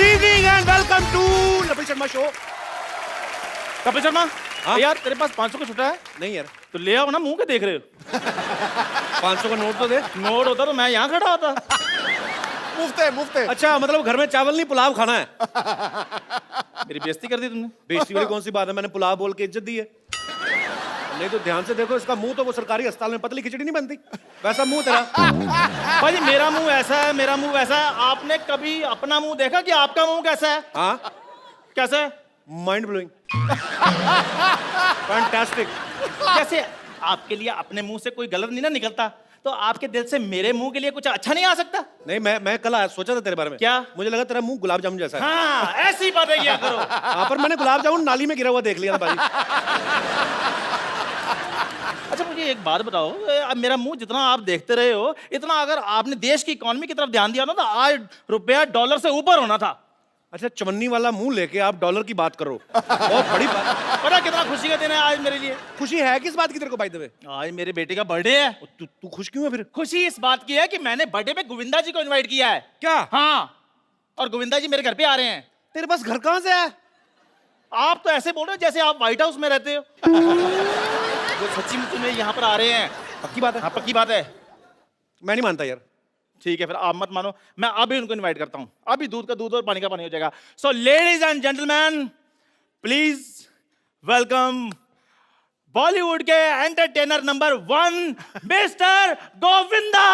Evening and welcome to Kapil Sharma show. Kapil Sharma, हाँ? यार तेरे पास 500 का छुट्टा है? नहीं यार, तो ले आओ ना, मुंह के देख रहे हो? 500 का नोट तो दे। नोट होता तो मैं यहाँ खड़ा होता। मुफ्त है। अच्छा, मतलब घर में चावल नहीं पुलाव खाना है। मेरी बेइज्जती कर दी तुमने। बेइज्जती वाली कौन सी बात है, मैंने पुलाव बोल के इज्जत दी है। नहीं तो ध्यान से देखो, इसका मुंह तो वो सरकारी अस्पताल में पतली खिचड़ी नहीं बनती, वैसा मुंह तेरा। भाई मेरा मुंह ऐसा है, मेरा मुंह वैसा है। आपने कभी अपना मुंह देखा कि आपका मुंह कैसा है? हाँ, कैसा है? Mind blowing, fantastic. कैसे? आपके लिए अपने मुंह से कोई गलत नहीं ना निकलता, तो आपके दिल से मेरे मुंह के लिए कुछ अच्छा नहीं आ सकता? नहीं, मैं कल सोचा था तेरे बारे में। क्या? मुझे लगा तेरा मुंह गुलाब जामुन जैसा है। हाँ, ऐसी बातें किया करो। हाँ, पर मैंने गुलाब जामुन नाली में गिरा हुआ देख लिया था भाई। अच्छा मुझे एक बात बताओ, अब मेरा मुंह जितना आप देखते रहे हो, इतना अगर आपने देश की इकोनॉमी की तरफ ध्यान दिया ना, तो आज रुपया डॉलर से ऊपर होना था। अच्छा, चवन्नी वाला मुंह लेके आप डॉलर की बात करो, बहुत बड़ी बात। पता कितना खुशी का दिन है आज मेरे लिए? खुशी है किस बात की तेरे को भाई दबे? आज मेरे बेटे का बर्थडे है। तू खुश क्यों है फिर? खुशी इस बात की है कि मैंने बर्थडे पे गोविंदा जी को इनवाइट किया है। क्या? हाँ, और गोविंदा जी मेरे घर पे आ रहे हैं। तेरे पास घर कहाँ से है? आप तो ऐसे बोल रहे हो जैसे आप व्हाइट हाउस में रहते हो। वो सच्ची में तुम्हें यहाँ पर आ रहे हैं। पक्की बात है? हाँ पक्की बात है। मैं नहीं मानता यार। ठीक है फिर आप मत मानो, मैं अभी उनको इनवाइट करता हूँ। अभी दूध का दूध और पानी का पानी हो जाएगा। So ladies and gentleman, please welcome Bollywood के entertainer number 1 mister Govinda.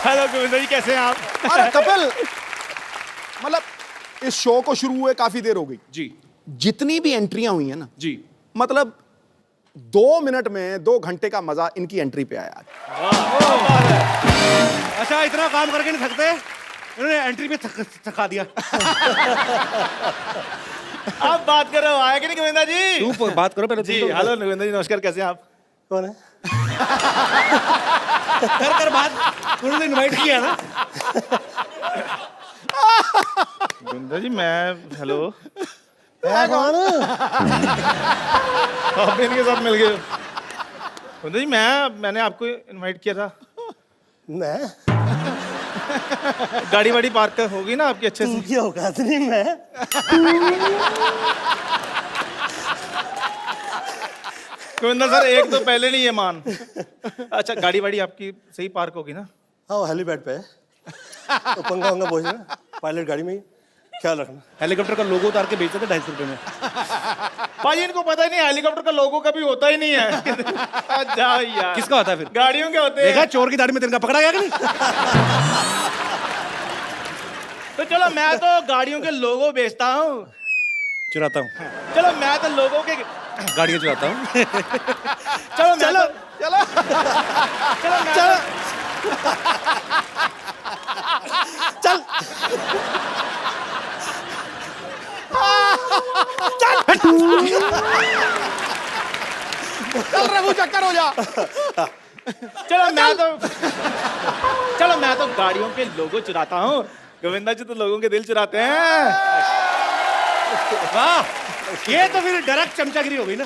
Hello Govinda ji, कैसे हैं आप? अरे कपिल, मतलब इस शो को शुरू हुए काफी देर हो गई जी जितनी भी एंट्रियां हुई हैं ना, जी। मतलब 2 मिनट में 2 घंटे का मजा इनकी एंट्री पे आया। अच्छा, इतना काम करके नहीं थकते? इन्होंने एंट्री में थका दिया। आप बात कर रहे हो, आया कि नहीं गोविंदा जी? तू बात करो पहले। जी हेलो गोविंदा जी, नमस्कार, कैसे हैं आप? कौन है? कर बात, उन्होंने इनवाइट किया ना। गोविंदा जी मैं, हेलो, कौन? आप इनके साथ मिल गए? गोविंदा जी मैंने आपको इनवाइट किया था। मैं? गाड़ी वाड़ी पार्क होगी ना आपकी अच्छे से? तुमकी औकात नहीं मैं। गोविंदा सर, एक तो पहले नहीं है मान। अच्छा, गाड़ी वाड़ी आपकी सही पार्क होगी ना? हाँ, हेलीपैड पे है। तो पंगा वंगा बोझ रहा, पायलट गाड़ी में ही, ख्याल रखना। हेलीकॉप्टर का लोगो उतार के बेचते थे 250 रुपए में। भाई इनको पता ही नहीं, हेलीकॉप्टर का लोगो कभी होता ही नहीं है। जाओ यार। किसका होता है फिर? गाड़ियों के होते देखा, हैं। चोर की दाढ़ी में तिनका पकड़ा गया कि नहीं? तो चलो मैं तो गाड़ियों के लोगो बेचता हूँ। चुराता हूँ, चलो मैं तो लोगों के, गाड़ियाँ चुराता हूँ। चलो चलो चलो चलो चल चल रघु, चक्कर हो जा। चलो मैं तो गाड़ियों के लोगो चुराता हूँ। गोविंदा जी तो लोगों के दिल चुराते हैं। वाह, ये तो फिर डायरेक्ट चमचागिरी हो गई ना।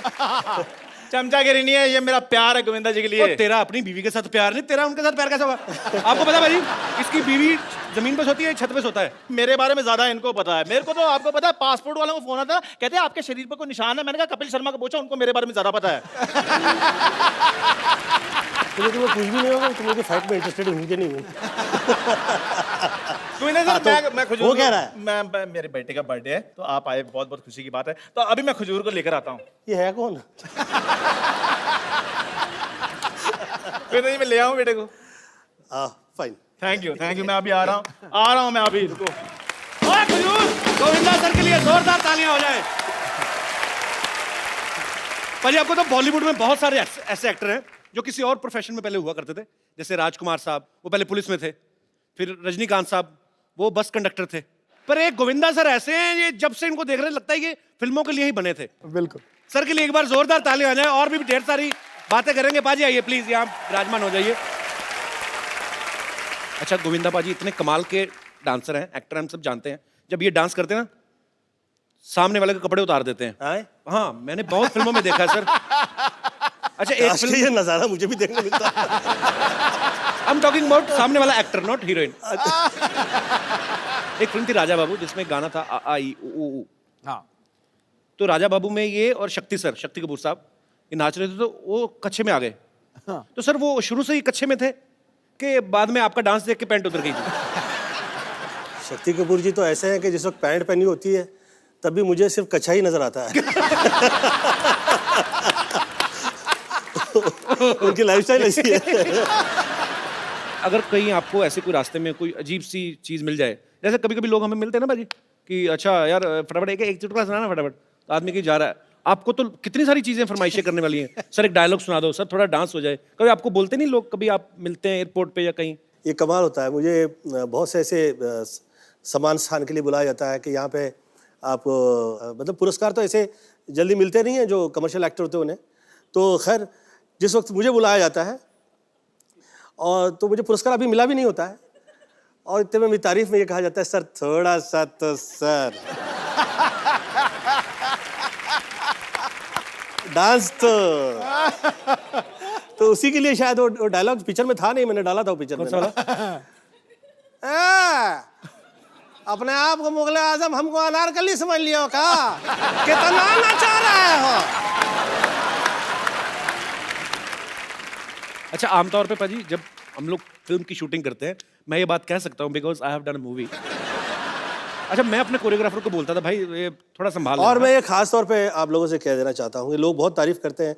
चमचागिरी नहीं है, ये मेरा प्यार है गोविंदा जी के तो लिए। तेरा अपनी बीवी के साथ प्यार नहीं, तेरा उनके साथ प्यार कैसा हुआ? आपको पता है भाई, इसकी बीवी जमीन पे सोती है, छत पे सोता है। मेरे बारे में ज्यादा इनको पता है, मेरे को तो आपको पता है, पासपोर्ट वालों को फोन आता, कहते हैं आपके शरीर पर कोई निशान है, मैंने कहा कपिल शर्मा को पूछो, उनको मेरे बारे में ज्यादा पता है। तुम्हें कुछ भी नहीं होगा, तुम लोग फाइट में इंटरेस्टेड हूँ कि नहीं हूँ? मैं खजूर वो कह रहा है। मैं मेरे बेटे का बर्थडे है, तो आप आए, बहुत बहुत खुशी की बात है। तो अभी मैं खजूर को लेकर आता हूँ। ये है कौन? फिर नहीं, मैं ले आऊँ बेटे को। फाइन। थैंक यू, मैं अभी आ रहा हूँ मैं अभी, रुको। ओए खजूर, गोविंदा सर के लिए जोरदार तालियां हो जाए। भाई आपको तो बॉलीवुड में बहुत सारे ऐसे एक्टर हैं जो किसी और प्रोफेशन में पहले हुआ करते थे, जैसे राजकुमार साहब, वो पहले पुलिस में थे, फिर रजनीकांत साहब, वो बस कंडक्टर थे, पर एक गोविंदा सर ऐसे हैं, ये जब से इनको देख रहे लगता है ये फिल्मों के लिए ही बने थे। बिल्कुल। सर के लिए एक बार जोरदार तालियां हो जाए, और भी ढेर सारी बातें करेंगे। पाजी आइए प्लीज, यहाँ विराजमान हो जाइए। अच्छा गोविंदा पाजी इतने कमाल के डांसर हैं, एक्टर हम सब जानते हैं, जब ये डांस करते हैं ना, सामने वाले के कपड़े उतार देते हैं। हाँ, मैंने बहुत फिल्मों में देखा है सर। अच्छा एक फिल्म, ये नजारा मुझे भी देखने मिलता है। I'm talking about सामने वाला एक्टर, नॉट हीरोइन। एक फिल्म थी राजा बाबू, जिसमें गाना था आ आ ई उ ऊ ऊ। हाँ। तो राजा बाबू में ये और शक्ति सर, शक्ति कपूर साहब, ये नाच रहे थे, तो वो कच्छे में आ गए। हाँ। तो सर वो शुरू से ही कच्छे में थे कि बाद में आपका डांस देख के पैंट उतर गई थी? शक्ति कपूर जी तो ऐसे हैं कि जिस वक्त पैंट पहनी होती है तब भी मुझे सिर्फ कच्छा ही नजर आता है। उनकी लाइफस्टाइल ऐसी है। अगर कहीं आपको ऐसे कोई रास्ते में कोई अजीब सी चीज मिल जाए, जैसे कभी कभी लोग हमें मिलते हैं ना भाजी कि अच्छा यार फटाफट एक चुटकुला सुनाना फटाफट, तो आदमी कहीं जा रहा है, आपको तो कितनी सारी चीजें फरमाइशें करने वाली हैं, सर एक डायलॉग सुना दो, सर थोड़ा डांस हो जाए, कभी आपको बोलते नहीं लोग, कभी आप मिलते हैं एयरपोर्ट पे या कहीं? ये कमाल होता है, मुझे बहुत से ऐसे समान स्थान के लिए बुलाया जाता है कि यहाँ पे आप मतलब पुरस्कार तो ऐसे जल्दी मिलते नहीं हैं जो कमर्शियल एक्टर होते हैं उन्हें। तो खैर जिस वक्त मुझे बुलाया जाता है और तो मुझे पुरस्कार अभी मिला भी नहीं होता है, और इतने में मेरी तारीफ में ये कहा जाता है सर थोड़ा सा तो सर डांस तो उसी के लिए शायद वो डायलॉग पिक्चर में था नहीं, मैंने डाला था वो पिक्चर में। अपने आप को मुगले आजम हमको अनारकली समझ लियो का? कितना नचा रहे हो? अच्छा आमतौर पे पाजी जब हम लोग फिल्म की शूटिंग करते हैं, मैं ये बात कह सकता हूँ because I have done a movie. अच्छा मैं अपने कोरियोग्राफर को बोलता था भाई ये थोड़ा संभाल और मैं ये खास तौर पे आप लोगों से कह देना चाहता हूँ, ये लोग बहुत तारीफ करते हैं,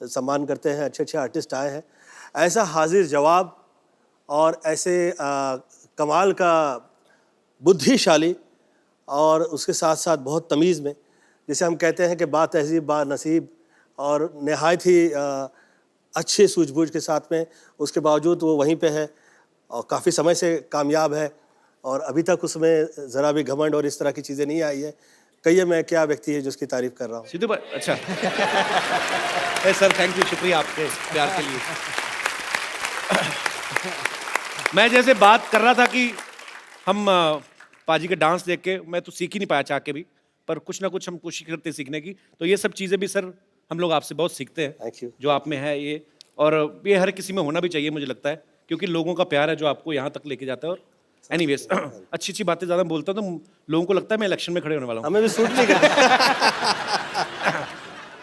सम्मान करते हैं, अच्छे अच्छे आर्टिस्ट आए हैं, ऐसा हाजिर जवाब और ऐसे कमाल का बुद्धिशाली और उसके साथ साथ बहुत तमीज़ में, जिसे हम कहते हैं कि बा तहजीब बा नसीब, और नहायत ही अच्छे सूझबूझ के साथ में, उसके बावजूद वो वहीं पे है और काफ़ी समय से कामयाब है, और अभी तक उसमें ज़रा भी घमंड और इस तरह की चीज़ें नहीं आई है। कहिए मैं क्या व्यक्ति है जिसकी तारीफ़ कर रहा हूँ। सिद्धू भाई अच्छा सर थैंक यू, शुक्रिया आपके प्यार के लिए। मैं जैसे बात कर रहा था कि हम पाजी के डांस देख के मैं तो सीख ही नहीं पाया चाह के भी, पर कुछ ना कुछ हम कोशिश करते हैं सीखने की, तो ये सब चीज़ें भी सर हम लोग आपसे बहुत सीखते हैं। Thank you. जो आप में है ये, और ये हर किसी में होना भी चाहिए मुझे लगता है, क्योंकि लोगों का प्यार है जो आपको यहाँ तक लेके जाता है। और एनीवेज अच्छी अच्छी बातें ज़्यादा बोलता हूँ तो लोगों को लगता है मैं इलेक्शन में खड़े होने वाला हूँ। हमें भी सूट नहीं करता।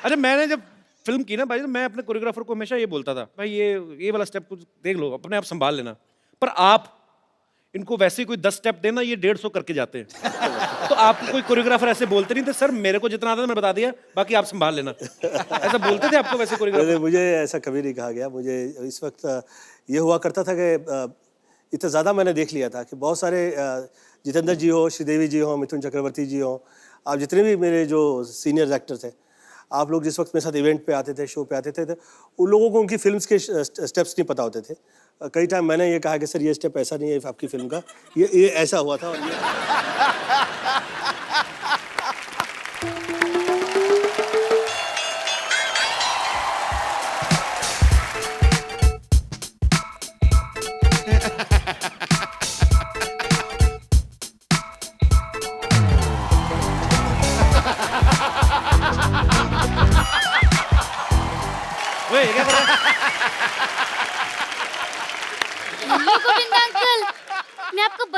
अच्छा मैंने जब फिल्म की ना भाई, तो मैं अपने कोरियोग्राफर को हमेशा ये बोलता था भाई ये वाला स्टेप कुछ देख लो, अपने आप संभाल लेना, पर आप इनको वैसे ही कोई 10 स्टेप देना, ये 150 करके जाते हैं। तो आपको कोई कोरियोग्राफर ऐसे बोलते नहीं थे सर मेरे को जितना आता था मैं बता दिया, बाकी आप संभाल लेना, ऐसा बोलते थे आपको वैसे कोरियोग्राफर? मुझे ऐसा कभी नहीं कहा गया। मुझे इस वक्त ये हुआ करता था कि इतना ज़्यादा मैंने देख लिया था कि बहुत सारे जितेंद्र जी हो, श्रीदेवी जी हो, मिथुन चक्रवर्ती जी हो, आप जितने भी मेरे जो सीनियर एक्टर थे, आप लोग जिस वक्त मेरे साथ इवेंट पे आते थे, शो पे आते थे, तो उन लोगों को उनकी फिल्म्स के स्टेप्स नहीं पता होते थे। कई टाइम मैंने ये कहा कि सर ये स्टेप ऐसा नहीं है आपकी फिल्म का, ये ऐसा हुआ था। और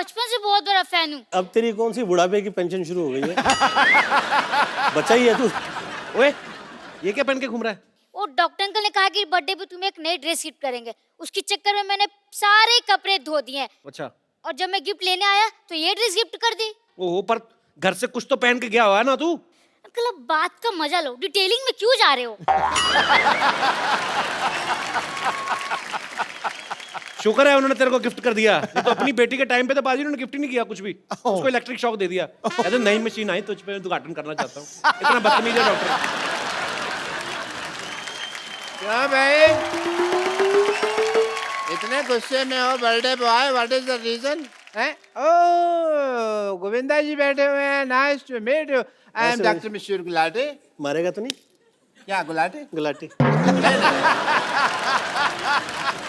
बचपन से बहुत बड़ा फैन हूँ। अब तेरी कौन सी बुढ़ापे की पेंशन शुरू हो गई है? बच्चा ही है तू। ओए ये क्या पहन के घूम रहा है? वो डॉक्टर अंकल ने कहा कि बर्थडे पे तुम्हें एक नई ड्रेस गिफ्ट करेंगे, उसके चक्कर में मैंने सारे कपड़े धो दिए हैं। अच्छा। और जब मैं गिफ्ट लेने आया तो ये ड्रेस गिफ्ट कर दी। ओहो, पर घर से कुछ तो पहन के गया हुआ है ना तू? अंकल अब बात का मजा लो, डिटेलिंग में क्यों जा रहे हो? शुक्र है उन्होंने तेरे को गिफ्ट कर दिया, नहीं तो अपनी बेटी के टाइम पे तो बाजी उन्होंने गिफ्ट ही नहीं किया कुछ भी। उसको इलेक्ट्रिक शॉक दे दिया, कहते नई मशीन आई तुझ पे उद्घाटन करना चाहता हूँ। इतना बदतमीज है डॉक्टर। क्या भाई इतने गुस्से में हो birthday boy? What is the reason? Oh Govinda ji बैठे हुए हैं, nice to meet you. I am doctor Mishra Gulati. मारेगा तो नहीं? क्या गुलाटी? गुलाटी।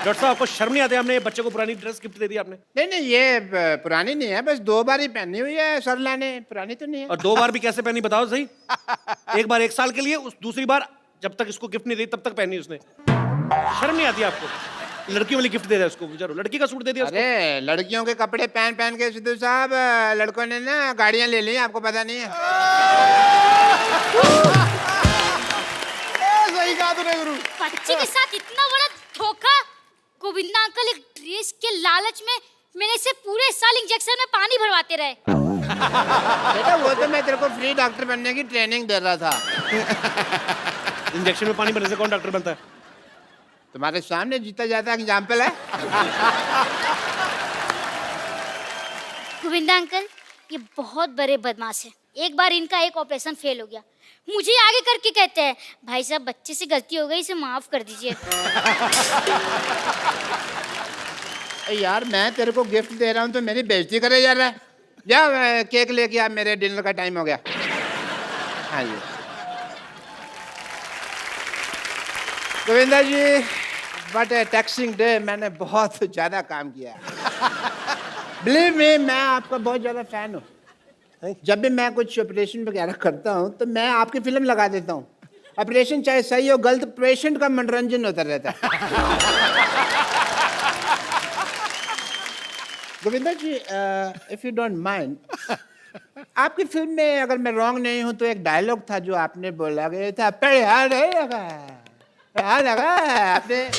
डॉक्टर साहब आपको शर्म नहीं आती? हमने ये बच्चे को पुरानी ड्रेस गिफ्ट दे दी आपने। नहीं नहीं ये पुरानी नहीं है, बस 2 बार ही पहनी हुई है सरला ने, पुरानी तो नहीं है। और 2 बार भी कैसे पहनी बताओ सही? एक बार 1 साल के लिए, उस दूसरी बार जब तक इसको गिफ्ट नहीं दी तब तक पहनी उसने। शर्म नहीं आती आपको? लड़कियों वाली गिफ्ट दे दिया उसको, बेचारो लड़की का सूट दे दिया उसको। अरे लड़कियों के कपड़े पहन पहन के सिद्धू साहब लड़कों ने ना गाड़ियां ले ली, आपको पता नहीं है? सही कहा तूने गुरु। बच्चे के साथ इतना बड़ा धोखा। गोविंदा अंकल एक ड्रेस के लालच में मैंने इसे पूरे साल इंजेक्शन में पानी भरवाते रहे। बेटा वो तो मैं तेरे को फ्री डॉक्टर बनने की ट्रेनिंग दे रहा था। इंजेक्शन में पानी भरने से कौन डॉक्टर बनता है? तुम्हारे सामने जीता जाता एग्जाम्पल है। गोविंदा अंकल ये बहुत बड़े बदमाश है। एक बार इनका एक ऑपरेशन फेल हो गया, मुझे आगे करके कहते हैं भाई साहब बच्चे से गलती हो गई, इसे माफ कर दीजिए। यार मैं तेरे को गिफ्ट दे रहा हूँ तो मेरी बेइज्जती करे जा रहा है। जा केक लेके आ, मेरे डिनर का टाइम हो गया। हाँ जी गोविंदा जी, बट टैक्सिंग डे, मैंने बहुत ज़्यादा काम किया है। बिलीव मी, मैं आपका बहुत ज़्यादा फैन हूँ। जब भी मैं कुछ ऑपरेशन वगैरह करता हूँ तो मैं आपकी फिल्म लगा देता हूँ। ऑपरेशन चाहे सही हो गलत, पेशेंट का मनोरंजन होता रहता है। गोविंदा जी, इफ यू डोंट माइंड, आपकी फिल्म में अगर मैं रॉन्ग नहीं हूँ तो एक डायलॉग था जो आपने बोला गया था, आपने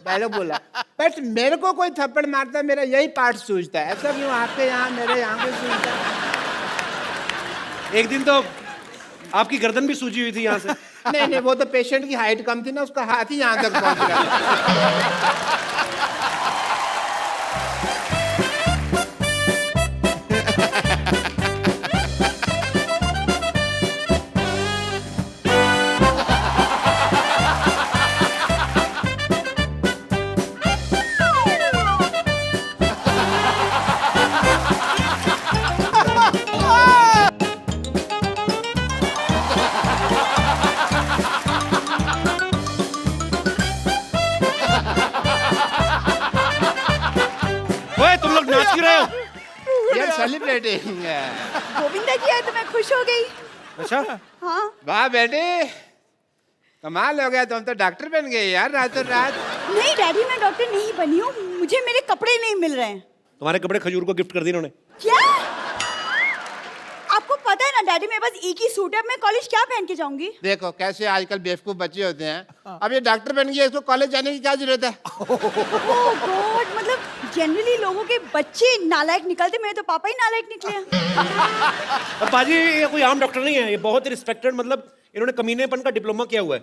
डायलॉग बोला, बट मेरे को कोई थप्पड़ मारता मेरा यही पार्ट सूझता है। ऐसा क्यों आपके यहाँ मेरे यहाँ पे सूझता है? एक दिन तो आपकी गर्दन भी सूजी हुई थी यहाँ से। नहीं नहीं, वो तो पेशेंट की हाइट कम थी ना, उसका हाथ ही यहाँ तक पहुँच रहा था। ओए तुम लोग नाच क्यों रहे हो? यार सेलिब्रेटिंग। गोविंदा जी आए तो मैं खुश हो गई। अच्छा, हाँ वाह बेटे, कमाल हो गया, तुम तो डॉक्टर बन गए यार रातों रात। नहीं डैडी, मैं डॉक्टर नहीं बनी हूँ, मुझे मेरे कपड़े नहीं मिल रहे हैं। तुम्हारे कपड़े खजूर को गिफ्ट कर दिए इन्होंने। क्या? आपको पता है ना डैडी, मेरे पास एक ही सूट है, अब मैं कॉलेज क्या पहन के जाऊंगी? देखो कैसे आजकल बेवकूफ बच्चे होते हैं। अब ये डॉक्टर बन गया, इसको कॉलेज जाने की क्या जरूरत है? ओह गॉड, मतलब जनरली लोगों के बच्चे नालायक निकलते, मेरे तो पापा ही नालायक निकले हैं। अब बाजी ये कोई आम डॉक्टर नहीं है, ये बहुत रिस्पेक्टेड, मतलब इन्होंने कमीनेपन का डिप्लोमा किया हुआ है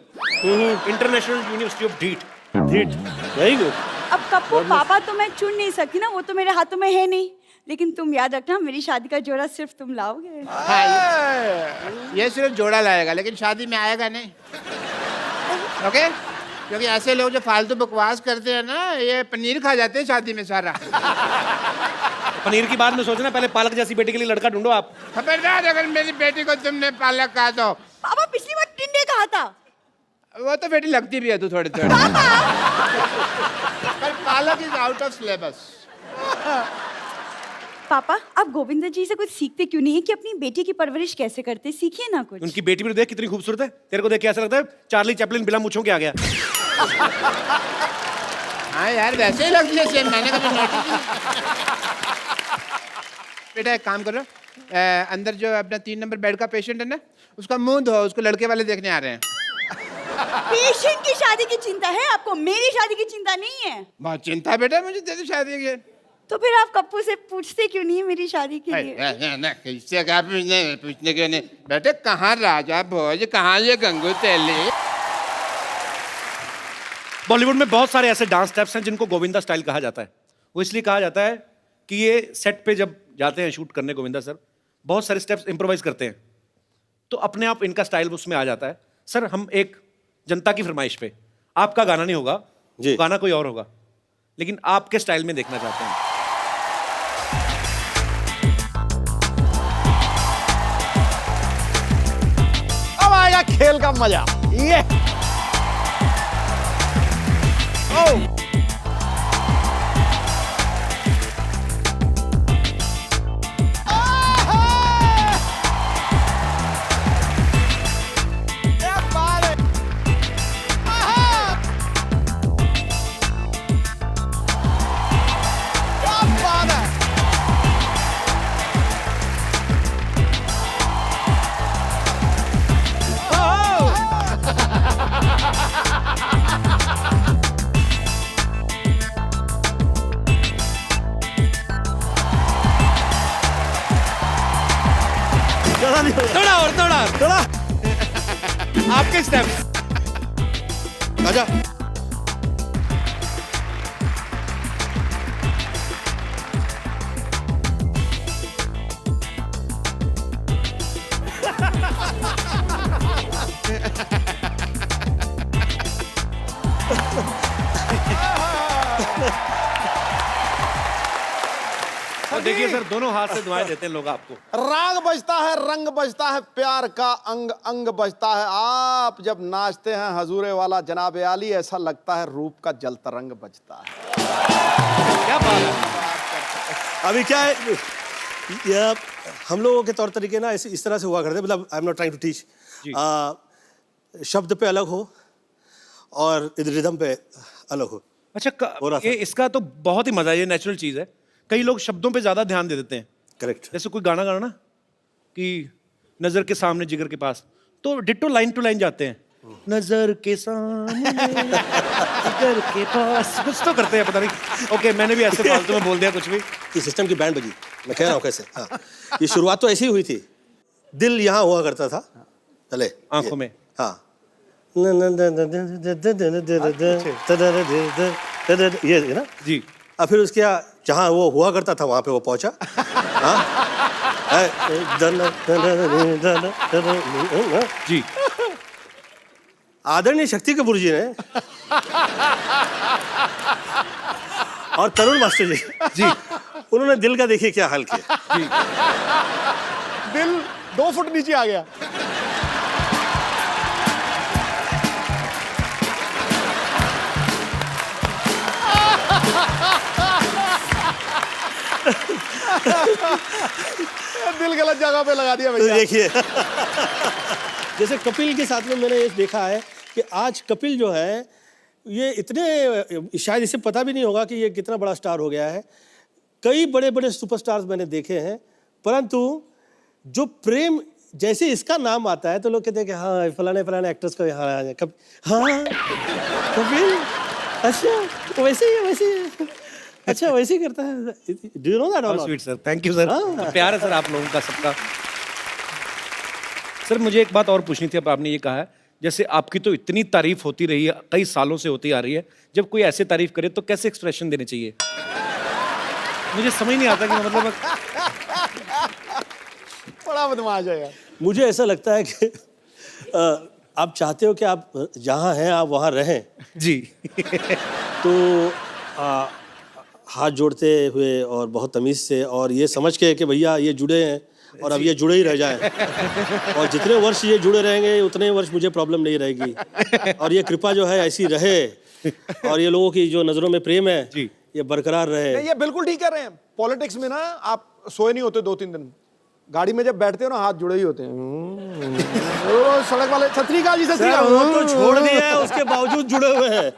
इंटरनेशनल यूनिवर्सिटी ऑफ ढीठ। ढीठ, वेरी गुड। अब कप्पू पापा तो मैं चुन नहीं सकती ना, वो तो मेरे हाथों में है नहीं, लेकिन तुम याद रखना मेरी शादी का जोड़ा सिर्फ तुम लाओगे। हाँ, ये सिर्फ जोड़ा लाएगा लेकिन शादी में आएगा नहीं। ओके? क्योंकि ऐसे लोग जो फालतू बकवास करते हैं ना, ये पनीर खा जाते हैं शादी में सारा। पनीर की बात में सोचना, पहले पालक जैसी बेटी के लिए लड़का ढूंढो आप। खबरदार अगर मेरी बेटी को तुमने पालक कहा तो। पापा पिछली बार टिंडे कहा था। वो तो बेटी लगती भी है तू थोड़ी थोड़ी। पर पालक इज आउट ऑफ सिलेबस। पापा आप गोविंदा जी से कुछ सीखते क्यों नहीं है कि अपनी बेटी की परवरिश कैसे करते? सीखिए ना कुछ। उनकी बेटी भी तो देख कितनी खूबसूरत है, तेरे को देख के ऐसा लगता है चार्ली चैपलिन बिना मूंछों के आ गया। हाँ यार वैसे ही लगती है सेम, मैंने कभी नोटिस नहीं। बेटा एक काम करो, अंदर जो अपना 3 नंबर बेड का पेशेंट है ना, उसका मुंह धो, उसको लड़के वाले देखने आ रहे हैं। पेशेंट की शादी की चिंता है आपको, मेरी शादी की चिंता नहीं है। बहुत चिंता है बेटा मुझे तेरी शादी की। तो फिर आप कप्पू से पूछते क्यों नहीं है मेरी शादी के लिए? कैसे कहा पूछने के नहीं बेटे, कहाँ राजा भोज, कहाँ ये गंगू तेली। बॉलीवुड में बहुत सारे ऐसे डांस स्टेप्स हैं जिनको गोविंदा स्टाइल कहा जाता है। वो इसलिए कहा जाता है कि ये सेट पे जब जाते हैं शूट करने गोविंदा सर, बहुत सारे स्टेप्स इम्प्रोवाइज करते हैं, तो अपने आप इनका स्टाइल उसमें आ जाता है। सर हम एक जनता की फरमाइश पे, आपका गाना नहीं होगा जी। गाना कोई और होगा, लेकिन आपके स्टाइल में देखना चाहते हैं। अब आएगा खेल का मजा। ये ओ थोड़ा आपके स्टेप्स। आजा। और देखिए सर, दोनों हाथ से दुआएं देते हैं लोग आपको। राग बजता है, रंग बजता है, प्यार का अंग अंग बजता है। आप जब नाचते हैं हजूरे वाला जनाब आली, ऐसा लगता है रूप का जल तरंग बजता है। क्या बात है। अभी क्या है, यह हम लोगों के तौर तरीके ना इस तरह से हुआ करते, मतलब I am not trying to teach, शब्द पे अलग हो और रिदम पे अलग हो। अच्छा हो रहा था। ये इसका तो बहुत ही मजा है, ये नेचुरल चीज है। कई लोग शब्दों पे ज्यादा ध्यान दे देते हैं। करेक्ट। जैसे कोई गाना गाना ना कि नजर के सामने जिगर के पास, तो डिट्टो लाइन टू लाइन जाते हैं। नजर के सामने जिगर के पास, कुछ तो करते हैं पता नहीं। ओके, मैंने भी ऐसे फालतू में बोल दिया कुछ भी। ये सिस्टम की बैंड बजी, मैं कह रहा हूँ कैसे। हाँ, ये शुरुआत तो ऐसी ही हुई थी। दिल यहाँ हुआ करता था पहले आंखों में। हाँ, ये है ना जी। अब फिर उसके जहाँ वो हुआ करता था वहाँ पे वो पहुँचा। जी। आदरणीय शक्ति कपूर जी ने और तरुण मास्टर जी, उन्होंने दिल का देखिए क्या हाल किया। दिल 2 फुट नीचे आ गया। दिल गलत जगह पे लगा दिया तो भैया। देखिए जैसे कपिल के साथ में मैंने ये देखा है कि आज कपिल जो है ये इतने, शायद इसे पता भी नहीं होगा कि ये कितना बड़ा स्टार हो गया है। कई बड़े बड़े सुपरस्टार्स मैंने देखे हैं, परंतु जो प्रेम, जैसे इसका नाम आता है तो लोग कहते हैं कि हाँ फलाने फलाने एक्टर्स को हाँ कपिल, अच्छा वैसे ही अच्छा वैसे ही करता है। Do you know that? बहुत sweet sir, thank you sir. प्यार है सर आप लोगों का सबका। सर मुझे एक बात और पूछनी थी। अब आपने ये कहा है, जैसे आपकी तो इतनी तारीफ होती रही है, कई सालों से होती आ रही है, जब कोई ऐसे तारीफ करे तो कैसे एक्सप्रेशन देने चाहिए? मुझे समझ नहीं आता कि मतलब बड़ा बदमाश है यार। मुझे ऐसा लगता है कि आप चाहते हो कि आप जहाँ हैं आप वहाँ रहें जी। तो हाथ जोड़ते हुए और बहुत तमीज़ से और ये समझ के कि भैया ये जुड़े हैं और अब ये जुड़े ही रह जाएं और जितने वर्ष ये जुड़े रहेंगे उतने वर्ष मुझे प्रॉब्लम नहीं रहेगी और ये कृपा जो है ऐसी रहे और ये लोगों की जो नज़रों में प्रेम है जी, ये बरकरार रहे। नहीं, ये बिल्कुल ठीक कह रहे हैं। पॉलिटिक्स में ना आप सोए नहीं होते 2-3 दिन, गाड़ी में जब बैठते हो ना हाथ जुड़े ही होते हैं। वो सड़क वाले छतरी का जी छतरी का वो तो छोड़ दिया है, उसके बावजूद जुड़े हुए हैं।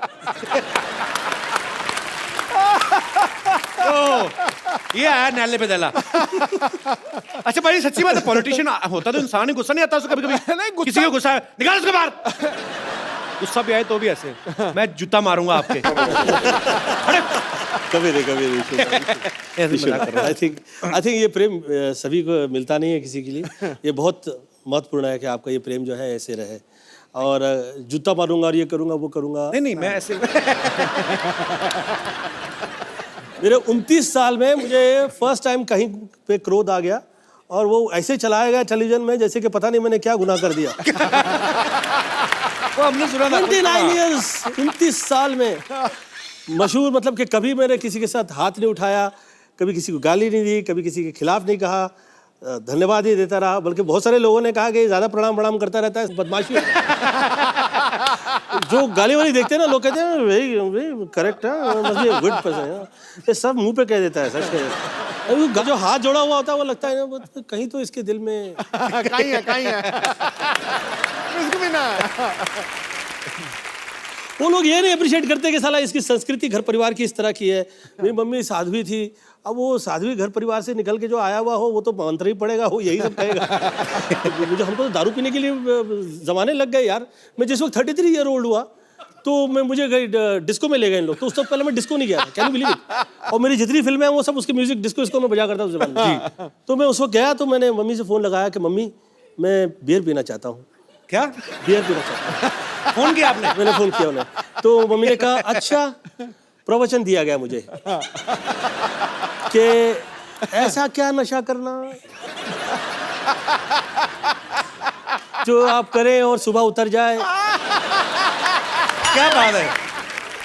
ये आया नैले पे दला। अच्छा भाई सच्ची बात है, पॉलिटिशियन होता तो इंसान ही, गुस्सा नहीं आता उसको कभी कभी? नहीं, गुस्सा- किसी को गुस्सा है, निकाल उसको बाहर। गुस्सा भी आए तो भी ऐसे, मैं जूता मारूंगा आपके। कभी नहीं ऐसे मजाक कर रहा हूं। आई थिंक ये प्रेम सभी को मिलता नहीं है किसी के लिए। ये बहुत महत्वपूर्ण है कि आपका ये प्रेम जो है ऐसे रहे। और जूता मारूंगा और ये करूंगा वो करूंगा, नहीं मैं ऐसे मेरे 29 साल में मुझे फर्स्ट टाइम कहीं पे क्रोध आ गया और वो ऐसे चलाया गया टेलीविजन में जैसे कि पता नहीं मैंने क्या गुनाह कर दिया। वो हमने सुना था। 29 years, 29 साल में मशहूर, मतलब कि कभी मैंने किसी के साथ हाथ नहीं उठाया, कभी किसी को गाली नहीं दी, कभी किसी के खिलाफ नहीं कहा, धन्यवाद ही देता रहा। बल्कि बहुत सारे लोगों ने कहा कि ज़्यादा प्रणाम करता रहता है, बदमाशी। जो गाली वाली देखते हैं ना, लोग कहते हैं वेरी करेक्ट है, must be a good person. ये सब मुंह पे कह देता है, सच कह देता है। जो हाथ जोड़ा हुआ होता है वो लगता है ना कहीं तो इसके दिल में कहीं है इसको भी ना। वो लोग ये नहीं अप्रिशिएट करते कि साला इसकी संस्कृति घर परिवार की इस तरह की है। मेरी मम्मी साध्वी थी, अब वो साध्वी घर परिवार से निकल के जो आया हुआ हो वो तो मंत्र ही पड़ेगा, वो यही सब कहेगा। मुझे हमको तो दारू पीने के लिए जमाने लग गए यार। मैं जिस वक्त 33 ईयर ओल्ड हुआ तो मुझे डिस्को में ले गए इन लोग, तो उस तक पहले मैं डिस्को नहीं गया, कैन यू बिलीव इट। और मेरी जितनी फिल्में हैं वो सब उसके म्यूजिक डिस्को में बजा करता उस जमाने में। तो मैं उस वक्त गया तो मैंने मम्मी से फ़ोन लगाया कि मम्मी मैं बियर पीना चाहता हूँ। क्या बियर पीना चाहता हूँ। फोन किया आपने? मैंने फ़ोन किया उन्हें, तो मम्मी ने कहा अच्छा, प्रवचन दिया गया मुझे कि ऐसा क्या नशा करना जो आप करें और सुबह उतर जाए। क्या बात है?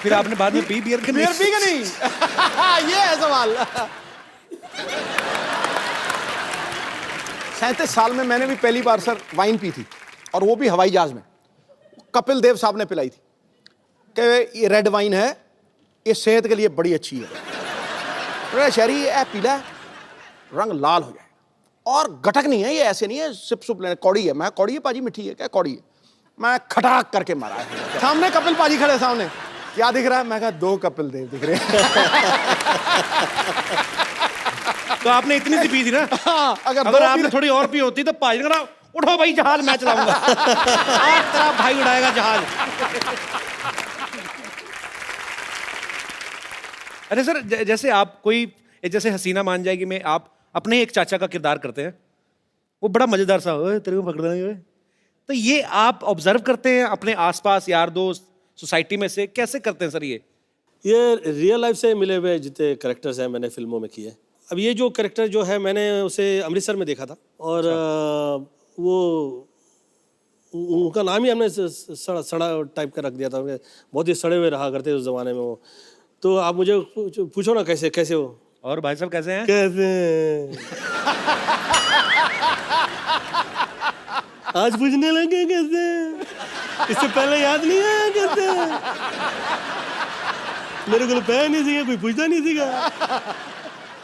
फिर आपने बाद में पी बियर के? बियर पी के नहीं। ये है सवाल। 37 साल में मैंने भी पहली बार सर वाइन पी थी, और वो भी हवाई जहाज में। कपिल देव साहब ने पिलाई थी कि ये रेड वाइन है, ये सेहत के लिए बड़ी अच्छी है। शहरी ये पीला है, रंग लाल हो जाए, और गटक नहीं है, ये ऐसे नहीं है सिप सुप लेने। कौड़ी है। मैं कौड़ी है पाजी, मिठी है क्या? कौड़ी है। मैं खटाक करके मारा है। सामने कपिल पाजी खड़े, सामने क्या दिख रहा है? मैं कहा 2 कपिल देव दिख रहे हैं। तो आपने इतनी सी पी थी ना? अगर आपने थोड़ी और पी होती तो पाजी ने कहा उठो भाई जहाज मैं चलाऊंगा। आज तेरा भाई उड़ाएगा जहाज। अरे सर जैसे आप कोई जैसे हसीना मान जाएगी में आप अपने एक चाचा का किरदार करते हैं, वो बड़ा मजेदार सा, ओए तेरे को पकड़ लेंगे। तो ये आप ऑब्जर्व करते हैं अपने आसपास यार दोस्त सोसाइटी में से, कैसे करते हैं सर ये रियल लाइफ से मिले हुए जितने करेक्टर्स हैं मैंने फिल्मों में किए। अब ये जो करेक्टर जो है मैंने उसे अमृतसर में देखा था, और वो उनका नाम ही हमने सड़ा टाइप का रख दिया था। बहुत ही सड़े हुए रहा करते उस जमाने में वो। तो आप मुझे पूछो ना कैसे कैसे हो। और भाई साहब कैसे हैं? कैसे आज पूछने लगे कैसे, इससे पहले याद नहीं आया कैसे। मेरे को पैसे नहीं सीखा, कोई पूछता नहीं सीखा,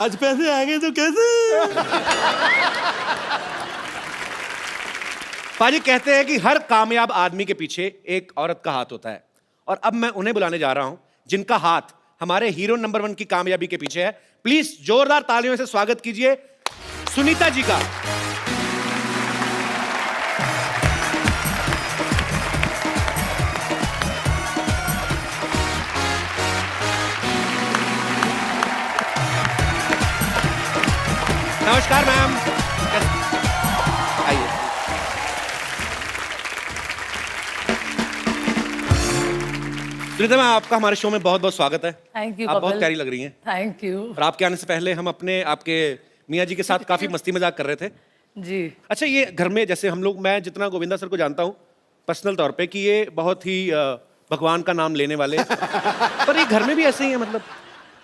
आज पैसे आ गए तो कैसे। पाजी कहते हैं कि हर कामयाब आदमी के पीछे एक औरत का हाथ होता है, और अब मैं उन्हें बुलाने जा रहा हूं जिनका हाथ हमारे हीरो नंबर 1 की कामयाबी के पीछे है। प्लीज जोरदार तालियों से स्वागत कीजिए सुनीता जी का। नमस्कार मैम, आइए। सुनीता मैम, आपका हमारे शो में बहुत बहुत स्वागत है। Thank you. आप बहुत प्यारी लग रही हैं। थैंक यू और आपके आने से पहले हम आपके मियाँ जी के साथ काफी मस्ती मजाक कर रहे थे। जी। अच्छा, ये घर में जैसे हम लोग, मैं जितना गोविंदा सर को जानता हूँ पर्सनल तौर पे कि ये बहुत ही भगवान का नाम लेने वाले, पर ये घर में भी ऐसे ही है, मतलब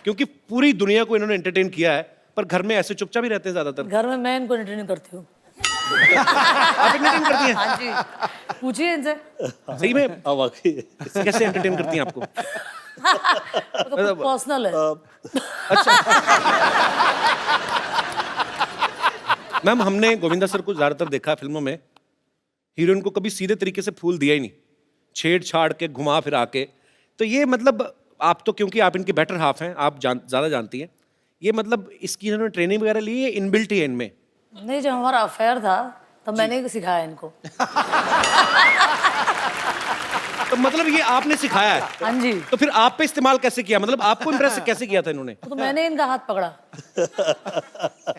क्योंकि पूरी दुनिया को इन्होंने एंटरटेन किया है, पर घर में ऐसे चुपचाप ही रहते हैं ज्यादातर। घर में मैं इनको एंटरटेन करती हूँ। आप एंटरटेन करती हैं? हाँ जी, पूछिए इनसे। सही में? वाकई कैसे एंटरटेन करती हैं आपको? तो पर्सनल है। मैम, हमने गोविंदा सर को ज्यादातर देखा है फिल्मों में, हीरोइन को कभी सीधे तरीके से फूल दिया ही नहीं, छेड़छाड़ के घुमा फिरा के। तो ये मतलब आप तो, क्योंकि आप इनके बेटर हाफ हैं, आप ज्यादा जानती हैं, ये मतलब इसकी इन्होंने ट्रेनिंग वगैरह ली है, इनबिल्ट ही है इनमें? नहीं, जब हमारा अफेयर था तब मैंने ही सिखाया इनको। तो मतलब ये आपने सिखाया है? हाँ जी। तो फिर आप पे इस्तेमाल कैसे किया, मतलब आपको इम्प्रेस कैसे किया था इन्होंने? तो मैंने इनका हाथ पकड़ा।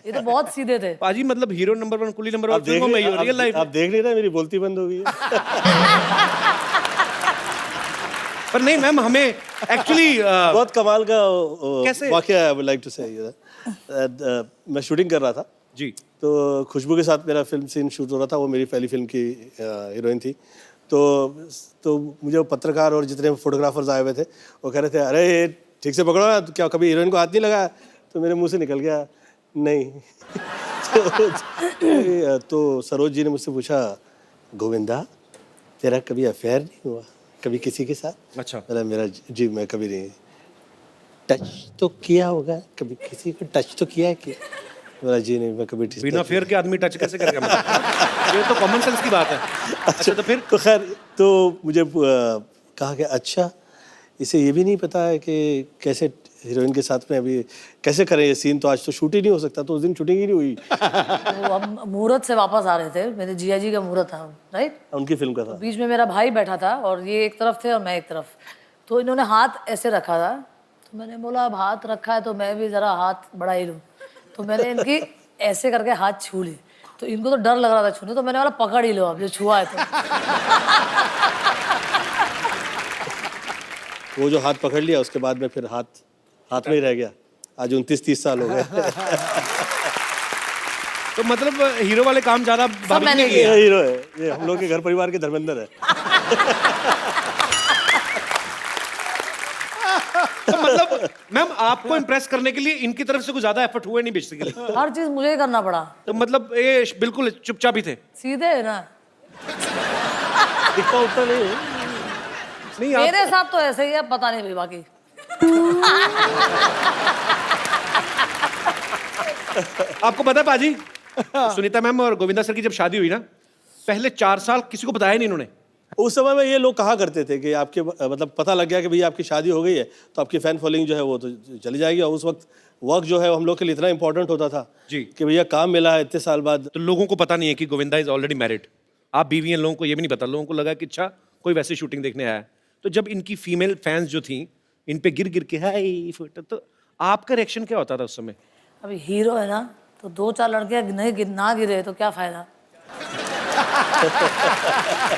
ये तो बहुत सीधे थे। पाजी मतलब हीरो नंबर 1, कुली नंबर 1 आप देख फिल्मों में नहीं- ही हो, रियल लाइफ आप देख नहीं रहे, मेरी बोलती बंद हो गई है। पर नहीं मैम, हमें एक्चुअली बहुत कमाल का कैसे? वाकया आई वुड लाइक टू से। मैं शूटिंग कर रहा था जी तो खुशबू के साथ मेरा फिल्म सीन शूट हो रहा था। वो मेरी पहली फिल्म की हीरोइन थी। तो मुझे वो पत्रकार और जितने फोटोग्राफर्स आए हुए थे वो कह रहे थे, अरे ये ठीक से पकड़ो ना, तो क्या कभी हीरोइन को हाथ नहीं लगाया? तो मेरे मुंह से निकल गया नहीं। तो सरोज जी ने मुझसे पूछा, गोविंदा तेरा कभी अफेयर नहीं हुआ कभी किसी के साथ? अच्छा। मेरा जी मैं कभी नहीं। टच तो किया होगा कभी, किसी को टच तो किया है कि? मेरा जी नहीं, मैं कभी बिना फेयर के आदमी टच कैसे करेगा मतलब? ये तो कॉमन सेंस की बात है। अच्छा तो फिर? तो खैर तो मुझे कहा कि अच्छा इसे ये भी नहीं पता है कि कैसे हीरोइन के साथ में अभी कैसे करें ये सीन, तो आज तो शूट ही नहीं हो सकता। तो उस दिन शूटिंग ही नहीं हुई। तो हम मुहूर्त से वापस आ रहे थे, मेरे जिया जी का मुहूर्त था, राइट? उनकी फिल्म का था। बीच में मेरा भाई बैठा था और ये एक तरफ थे और मैं एक तरफ। तो इन्होंने हाथ ऐसे रखा था, तो मैंने बोला अब हाथ रखा है तो मैं भी जरा हाथ बढ़ा ही लूँ। तो मैंने इनकी ऐसे करके हाथ छू ली। तो इनको तो डर लग रहा था छूने, तो मैंने बोला पकड़ ही लो अब जो छुआ है तो। वो जो हाथ पकड़ लिया उसके बाद में फिर हाथ में ही रह गया। आज 29-30 साल हो गए। तो मतलब हीरो वाले काम ज्यादा भाभी मैंने ने किए। किए। ये हीरो है, ये हम लोग के घर परिवार के धर्मेंद्र है। तो मतलब मैम आपको इम्प्रेस करने के लिए इनकी तरफ से कुछ ज्यादा एफर्ट हुए नहीं बेसिकली? हर चीज मुझे ही करना पड़ा। तो मतलब ये बिल्कुल चुपचाप ही थे? सीधे है ना। दिखता उठता नहीं है। नहीं आप मेरे साथ तो ऐसे ही है, पता नहीं भाई बाकी। आपको पता है पाजी, सुनीता मैम और गोविंदा सर की जब शादी हुई ना, पहले 4 साल किसी को बताया नहीं इन्होंने। उस समय में ये लोग कहा करते थे कि आपके मतलब पता लग गया कि भैया आपकी शादी हो गई है तो आपकी फैन फॉलोइंग जो है वो तो चली जाएगी। और उस वक्त वर्क जो है वो हम लोग के लिए इतना इंपॉर्टेंट होता था जी। कि भैया काम मिला है इतने साल बाद। तो लोगों को पता नहीं है कि गोविंदा इज ऑलरेडी मैरिड। आप बीवी हैं, लोगों को ये भी नहीं पता। लोगों को लगा कि अच्छा कोई वैसे शूटिंग देखने आया है। तो जब इनकी फीमेल फैंस जो थी इन पे गिर गिर के हाय फोटो, तो आपका रिएक्शन क्या होता था उस समय? अभी हीरो है ना, तो 2-4 लड़के नहीं ना गिरे तो क्या फायदा?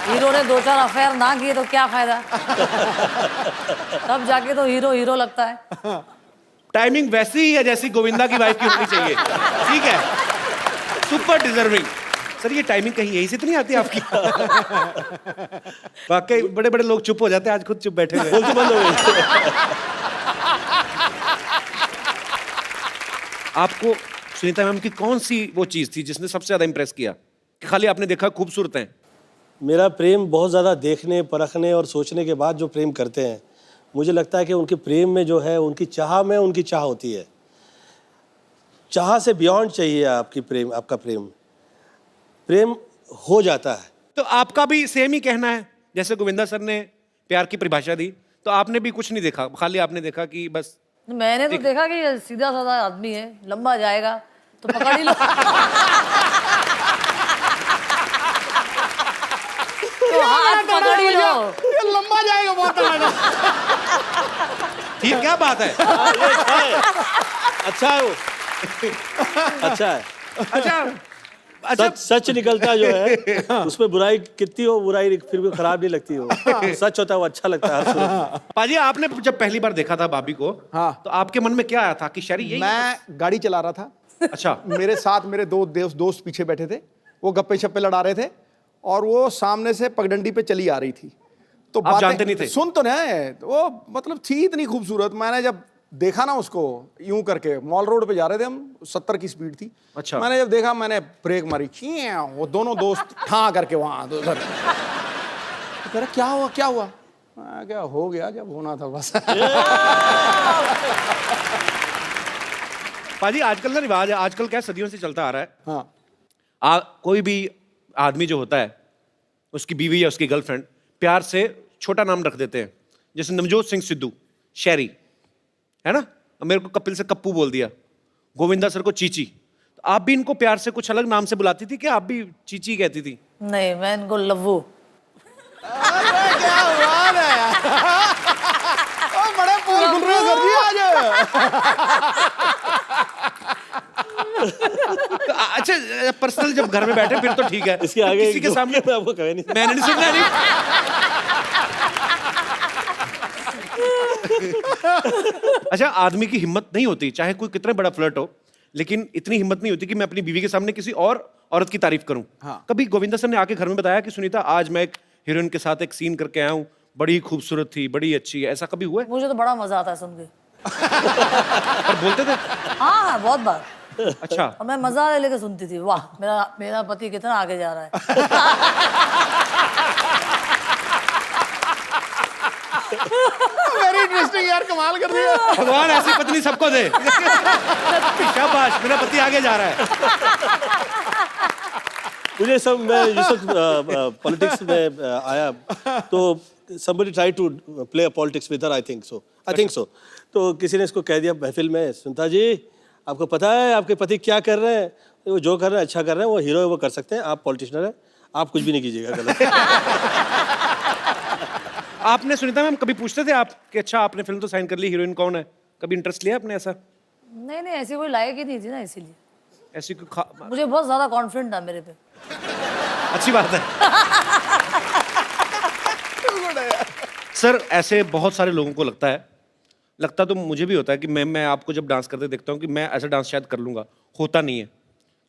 हीरो ने 2-4 अफेयर ना किए तो क्या फायदा? तब जाके तो हीरो हीरो लगता है। टाइमिंग वैसी ही है जैसी गोविंदा की वाइफ की होनी चाहिए। ठीक है, सुपर डिजर्विंग। सर ये टाइमिंग कहीं यहीं से तो नहीं आती आपकी? वाकई बड़े बड़े लोग चुप हो जाते हैं, आज खुद चुप बैठे हुए। बोलती बंद हो गई। आपको सुनीता मैम की कौन सी वो चीज थी जिसने सबसे ज्यादा इंप्रेस किया कि खाली आपने देखा खूबसूरत हैं? मेरा प्रेम बहुत ज़्यादा देखने परखने और सोचने के बाद जो प्रेम करते हैं, मुझे लगता है कि उनके प्रेम में जो है उनकी चाह में उनकी चाह होती है। चाह से बियॉन्ड चाहिए आपका प्रेम हो जाता है। तो आपका भी सेम ही कहना है जैसे गोविंदा सर ने प्यार की परिभाषा दी, तो आपने भी कुछ नहीं देखा, खाली आपने देखा कि बस मैंने तो देखा कि सीधा साधा आदमी है, लंबा जाएगा तो पकड़ ही लो। तो हाथ पकड़ ही लो। ये लंबा जाएगा बहुत तगड़ा। ठीक क्या बात है? अच्छा है वो। अच्छा है। अच्छा सच निकलता जो है उसमें बुराई कितनी हो, बुराई फिर भी खराब नहीं लगती हो। सच होता है वो अच्छा लगता है हर सूरत में। पाजी आपने जब पहली बार देखा था भाभी को, हाँ। तो आपके मन में क्या आया था कि शरी यही? मैं गाड़ी चला रहा था। अच्छा। मेरे साथ मेरे दो दोस्त पीछे बैठे थे, वो गप्पे शप्पे लड़ा रहे थे और वो सामने से पगडंडी पे चली आ रही थी। तो आप बातें- जानते नहीं थे? सुन तो नहीं, वो मतलब थी इतनी खूबसूरत। मैंने जब देखा ना उसको यूं करके, मॉल रोड पे जा रहे थे हम, 70 की स्पीड थी। अच्छा। मैंने जब देखा मैंने ब्रेक मारी, वो दोनों दोस्त ठां करके वहां उधर। तो कह रहा क्या हुआ? मैं क्या हो गया जब होना था बस। पाजी आजकल ना रिवाज है, आजकल क्या सदियों से चलता आ रहा है, हाँ कोई भी आदमी जो होता है उसकी बीवी या उसकी गर्लफ्रेंड प्यार से छोटा नाम रख देते हैं। जैसे नवजोत सिंह सिद्धू, शेरी, है ना? मेरे को कपिल से कप्पू बोल दिया, गोविंदा सर को चीची, तो आप भी इनको प्यार से कुछ अलग नाम से बुलाती थी कि आप भी चीची कहती थी? नहीं, मैं इनको लव्वू। अरे क्या बात है यार। ओ, बड़े पोल खुल रहे हो सर जी आज। तो अच्छा, पर्सनल जब घर में बैठे फिर तो ठीक है, इसके आगे किसी के सामने मैं आपको कहे नहीं। मैंने नहीं सुनना नहीं। अच्छा, आदमी की हिम्मत नहीं होती, चाहे कोई कितना बड़ा फ्लर्ट हो, लेकिन इतनी हिम्मत नहीं होती कि मैं अपनी बीवी के सामने किसी और औरत की तारीफ करूं। हाँ। कभी गोविंदा सर ने आके घर में बताया कि सुनीता आज मैं एक हीरोइन के साथ एक सीन करके आया हूं, बड़ी खूबसूरत थी, बड़ी अच्छी है, ऐसा कभी हुआ है? मुझे तो बड़ा मजा आता है सुन के। और बोलते थे? हाँ, बहुत बार। अच्छा। और मैं मजा ले लेके सुनती थी, वाह मेरा मेरा पति कितना आगे जा रहा है। वेरी इंटरेस्टिंग यार, कमाल कर दिया। भगवान ऐसी पत्नी सबको दे। शाबाश, मेरा पति आगे जा रहा है। मुझे सब मैं जिस वक्त पॉलिटिक्स में आया तो somebody tried to play a politics with her, I think so. तो किसी ने इसको कह दिया महफिल में, सुनीता जी आपको पता है आपके पति क्या कर रहे हैं? वो जो कर रहे हैं अच्छा कर रहे हैं, वो हीरो है वो कर सकते हैं, आप पॉलिटिशियन हैं, आप कुछ भी नहीं कीजिएगा गलत। आपने सुनीता मैम कभी पूछते थे आप कि अच्छा आपने फिल्म तो साइन कर ली, हीरोइन कौन है? कभी इंटरेस्ट लिया आपने ऐसा? नहीं नहीं, ऐसी कोई लायक ही नहीं थी ना, इसीलिए ऐसी कोई मुझे बहुत ज्यादा कॉन्फिडेंट था मेरे पे। अच्छी बात है। सर, ऐसे बहुत सारे लोगों को लगता तो मुझे भी होता है कि मैं आपको जब डांस करते देखता हूँ कि मैं ऐसा डांस शायद कर लूँगा, होता नहीं है,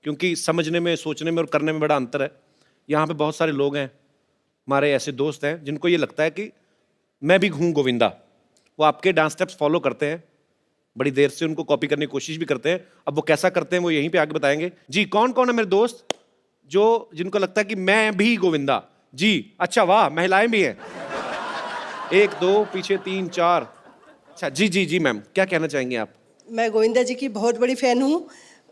क्योंकि समझने में, सोचने में और करने में बड़ा अंतर है। यहाँ पे बहुत सारे लोग हैं, हमारे ऐसे दोस्त हैं जिनको ये लगता है कि मैं भी हूँ गोविंदा, वो आपके डांस स्टेप्स फॉलो करते हैं, बड़ी देर से उनको कॉपी करने की कोशिश भी करते हैं। अब वो कैसा करते हैं वो यहीं पे आगे बताएंगे। जी, कौन कौन है मेरे दोस्त जो जिनको लगता है कि मैं भी गोविंदा? जी, अच्छा, वाह, महिलाएं भी हैं। 1 2 पीछे 3 4। अच्छा, जी जी जी मैम, क्या कहना चाहेंगे आप? मैं गोविंदा जी की बहुत बड़ी फैन हूँ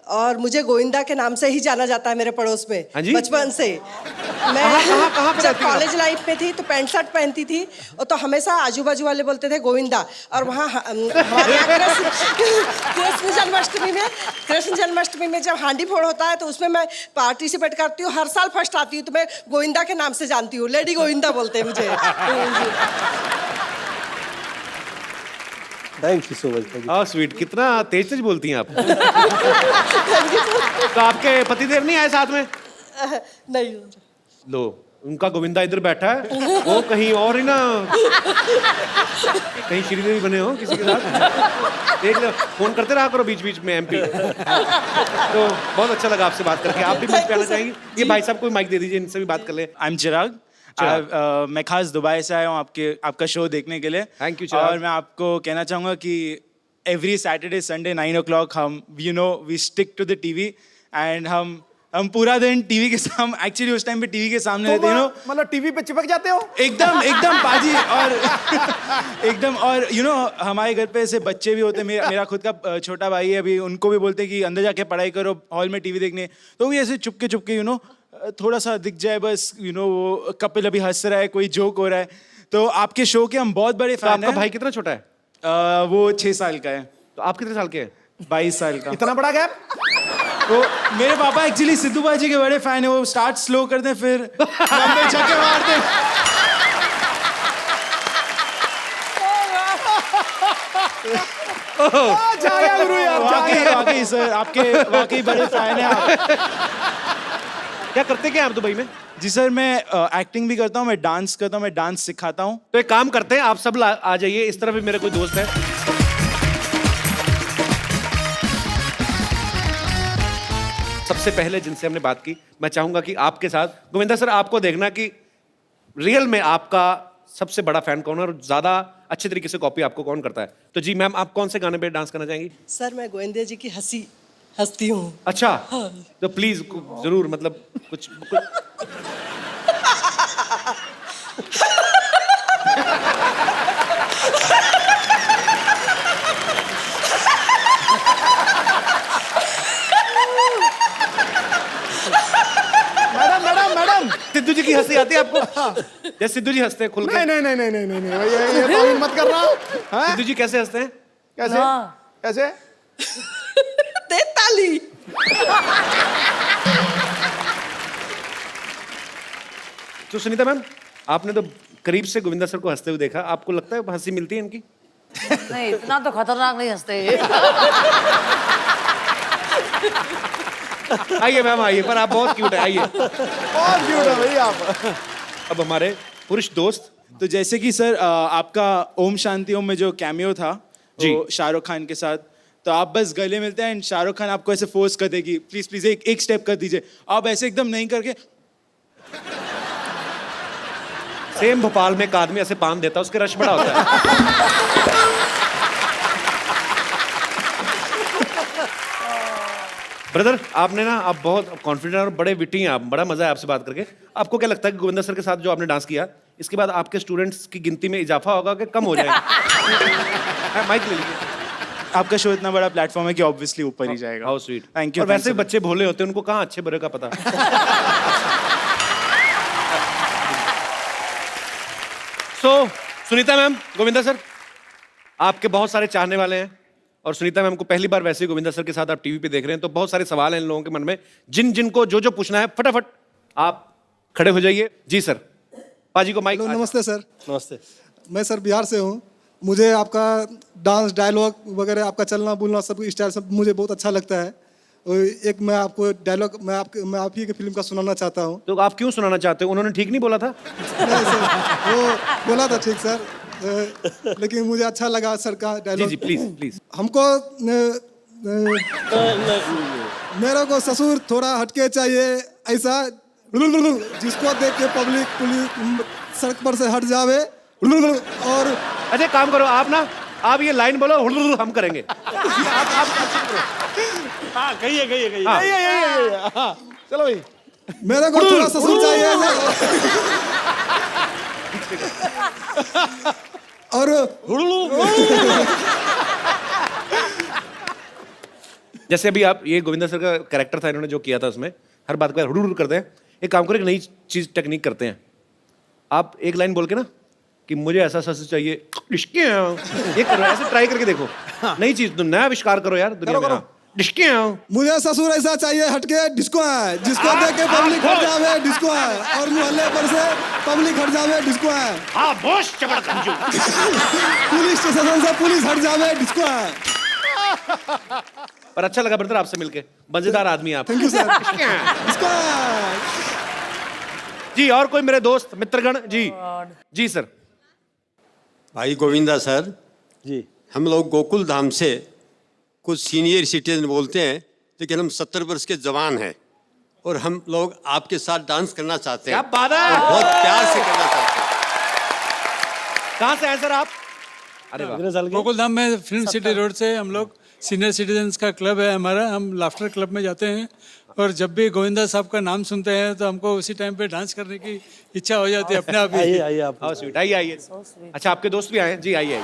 और मुझे गोविंदा के नाम से ही जाना जाता है मेरे पड़ोस में। हाँ जी? बचपन से मैं कहाँ पे जब रहती हैं? कॉलेज लाइफ में थी तो पैंट शर्ट पहनती थी और तो हमेशा आजू बाजू वाले बोलते थे गोविंदा। और वहाँ हमारे यहाँ कृष्ण जन्माष्टमी में जब हांडी फोड़ होता है तो उसमें मैं पार्टिसिपेट करती हूँ, हर साल फर्स्ट आती हूँ, तो मैं गोविंदा के नाम से जानती हूँ, लेडी गोविंदा बोलते हैं मुझे। Thank you so much. हाँ, स्वीट, कितना तेज तेज बोलती हैं आप। तो आपके पतिदेव नहीं आए साथ में? नहीं, लो, उनका गोविंदा इधर बैठा है, वो कहीं और ही ना, कहीं श्रीदेवी बने हो किसी के साथ। देख लो, फोन करते रहा करो बीच बीच में MP। तो बहुत अच्छा लगा आपसे बात करके। आप भी मंच पे आना चाहेंगे? ये भाई साहब को माइक दे दीजिए, इनसे भी बात कर ले। आई एम चिराग। मैं खास दुबई से आया हूँ आपका शो देखने के लिए। Thank you, चिराग। और मैं आपको कहना चाहूँगा कि एवरी सैटरडे संडे 9 o'clock हम we stick to the TV and हम पूरा दिन टीवी के सामने, एक्चुअली उस टाइम पे टीवी के सामने रहते हैं, मतलब टीवी पे चिपक जाते हो? एकदम पाजी। और एकदम, और हमारे घर पे ऐसे बच्चे भी होते हैं। मेरा खुद का छोटा भाई है, अभी उनको भी बोलते हैं कि अंदर जाके पढ़ाई करो, हॉल में टीवी देखने, तो भी ऐसे चुपके थोड़ा सा दिख जाए बस, वो कपिल अभी हंस रहा है, कोई जोक हो रहा है, तो आपके शो के हम बहुत बड़े तो फैन आपका हैं। भाई कितना छोटा है? वो 6 साल का है। तो आप कितने साल के हैं? 22 साल का। इतना बड़ा गैप? तो मेरे पापा एक्चुअली सिद्धू बाजी के बड़े फैन है, वो स्टार्ट स्लो करते हैं फिर लंबे छक्के मारते हैं। जाया गुरु यार, वाकई सर, आपके वाकई बड़े फैन हैं आप। क्या करते क्या आप दुबई में? जी सर, मैं एक्टिंग भी करता हूँ, मैं डांस करता हूँ, मैं डांस सिखाता हूँ। तो एक काम करते हैं, आप सब आ जाइए, इस तरफ भी मेरे कोई दोस्त है। सबसे पहले जिनसे हमने बात की, मैं चाहूंगा कि आपके साथ गोविंदा सर, आपको देखना कि रियल में आपका सबसे बड़ा फैन कौन है और ज्यादा अच्छे तरीके से कॉपी आपको कौन करता है। तो जी मैम, आप कौन से गाने पे डांस करना चाहेंगी? सर मैं गोविंदा जी की हंसती हूँ। अच्छा, तो प्लीज जरूर, मतलब कुछ मैडम सिद्धू जी की हंसी आती है आपको? जैसे सिद्धू जी हंसते हैं खुल के। नहीं भैया, ये तावील मत करना। सिद्धू जी कैसे हंसते हैं? कैसे? हाँ। कैसे? दे वाली। तो सुनीता मैम, आपने तो करीब से गोविंदा सर को हंसते हुए देखा, आपको लगता है हंसी मिलती है इनकी? नहीं, इतना तो खतरनाक नहीं हंसते ये। आइए मैम आइए, पर आप बहुत क्यूट है, आइए। बहुत क्यूट है भाई आप। अब हमारे पुरुष दोस्त। तो जैसे कि सर आपका ओम शांति ओम में जो कैमियो था जी। वो शाहरुख खान के साथ, तो आप बस गले मिलते हैं एंड शाहरुख खान आपको ऐसे फोर्स कर देगी, प्लीज प्लीज एक स्टेप कर दीजिए, आप ऐसे एकदम नहीं करके सेम भोपाल में एक आदमी ऐसे पान देता है, उसके रश बड़ा होता है। ब्रदर, आपने ना, आप बहुत कॉन्फिडेंट और बड़े विटी हैं आप, बड़ा मजा है आपसे बात करके। आपको क्या लगता है कि गोविंदा सर के साथ जो आपने डांस किया, इसके बाद आपके स्टूडेंट्स की गिनती में इजाफा होगा कि कम हो जाएगा? माइक ले लीजिए। आपका शो इतना बड़ा प्लेटफॉर्म है कि ऑब्वियसली ऊपर ही जाएगा। How sweet. Thank you. और वैसे बच्चे भोले होते हैं, उनको कहाँ अच्छे बुरे का पता। सो सुनीता मैम, गोविंदा सर, आपके बहुत सारे चाहने वाले हैं, और सुनीता मैम को पहली बार वैसे ही गोविंदा सर के साथ आप टीवी पे देख रहे हैं, तो बहुत सारे सवाल हैं इन लोगों के मन में, जिनको जो जो पूछना है फटाफट आप खड़े हो जाइए। जी सर, पाजी को माइक। नमस्ते सर। नमस्ते। मैं सर बिहार से हूँ। मुझे आपका डांस डायलॉग वगैरह, आपका चलना बोलना, सब स्टाइल सब मुझे बहुत अच्छा लगता है। और एक मैं आपको डायलॉग मैं आप ही की फिल्म का सुनाना चाहता हूँ। तो आप क्यों सुनाना चाहते हो? उन्होंने ठीक नहीं बोला था? नहीं सर, वो बोला था ठीक सर, लेकिन मुझे अच्छा लगा सर का डायलॉग। Ji please please. हमको मेरे को ससुर थोड़ा हटके चाहिए, ऐसा जिसको देख के पब्लिक पुलिस सड़क पर से हट जावे। और अच्छा काम करो, आप ये लाइन बोलो, हम करेंगे। हाँ कहिए। हाँ। चलो भाई। मेरे को थोड़ा ससुर चाहिए और जैसे अभी आप, ये गोविंदा सर का कैरेक्टर था, इन्होंने जो किया था उसमें हर बात को हुडुर करते हैं। एक काम करो, एक नई चीज टेक्निक करते हैं। आप एक लाइन बोल के ना कि मुझे ऐसा ससुर चाहिए, ये करो, ऐसे ट्राई करके देखो। नई चीज, नया आविष्कार करो यार दुनिया में। मुझे ससुर ऐसा चाहिए हटके डिस्को है, जिसको देख के पब्लिक हट जावे डिस्को है, और मोहल्ले पर से पब्लिक हट जावे डिस्को है, पुलिस स्टेशन से पुलिस हट जावे डिस्को है। पर अच्छा लगा ब्रदर आपसे मिलके, मजेदार आदमी आप। Thank you sir. डिस्को है। जी, और कोई मेरे दोस्त मित्रगण? जी सर। भाई गोविंदा सर जी। हम लोग गोकुल धाम से कुछ सीनियर सिटीजन बोलते हैं, लेकिन हम 70 वर्ष के जवान हैं और हम लोग आपके साथ डांस करना चाहते हैं। क्या बात है! और बहुत प्यार से करना चाहते हैं। कहाँ से आए सर आप? अरे वाह। गोकुल धाम में फिल्म सिटी रोड से हम लोग, सीनियर सिटीजन्स का क्लब है हमारा, हम लाफ्टर क्लब में जाते हैं, और जब भी गोविंदा साहब का नाम सुनते हैं तो हमको उसी टाइम पे डांस करने की इच्छा हो जाती है अपने आप ही। आइए आप। How sweet. आइए। अच्छा, आपके दोस्त भी आए हैं? जी आइए।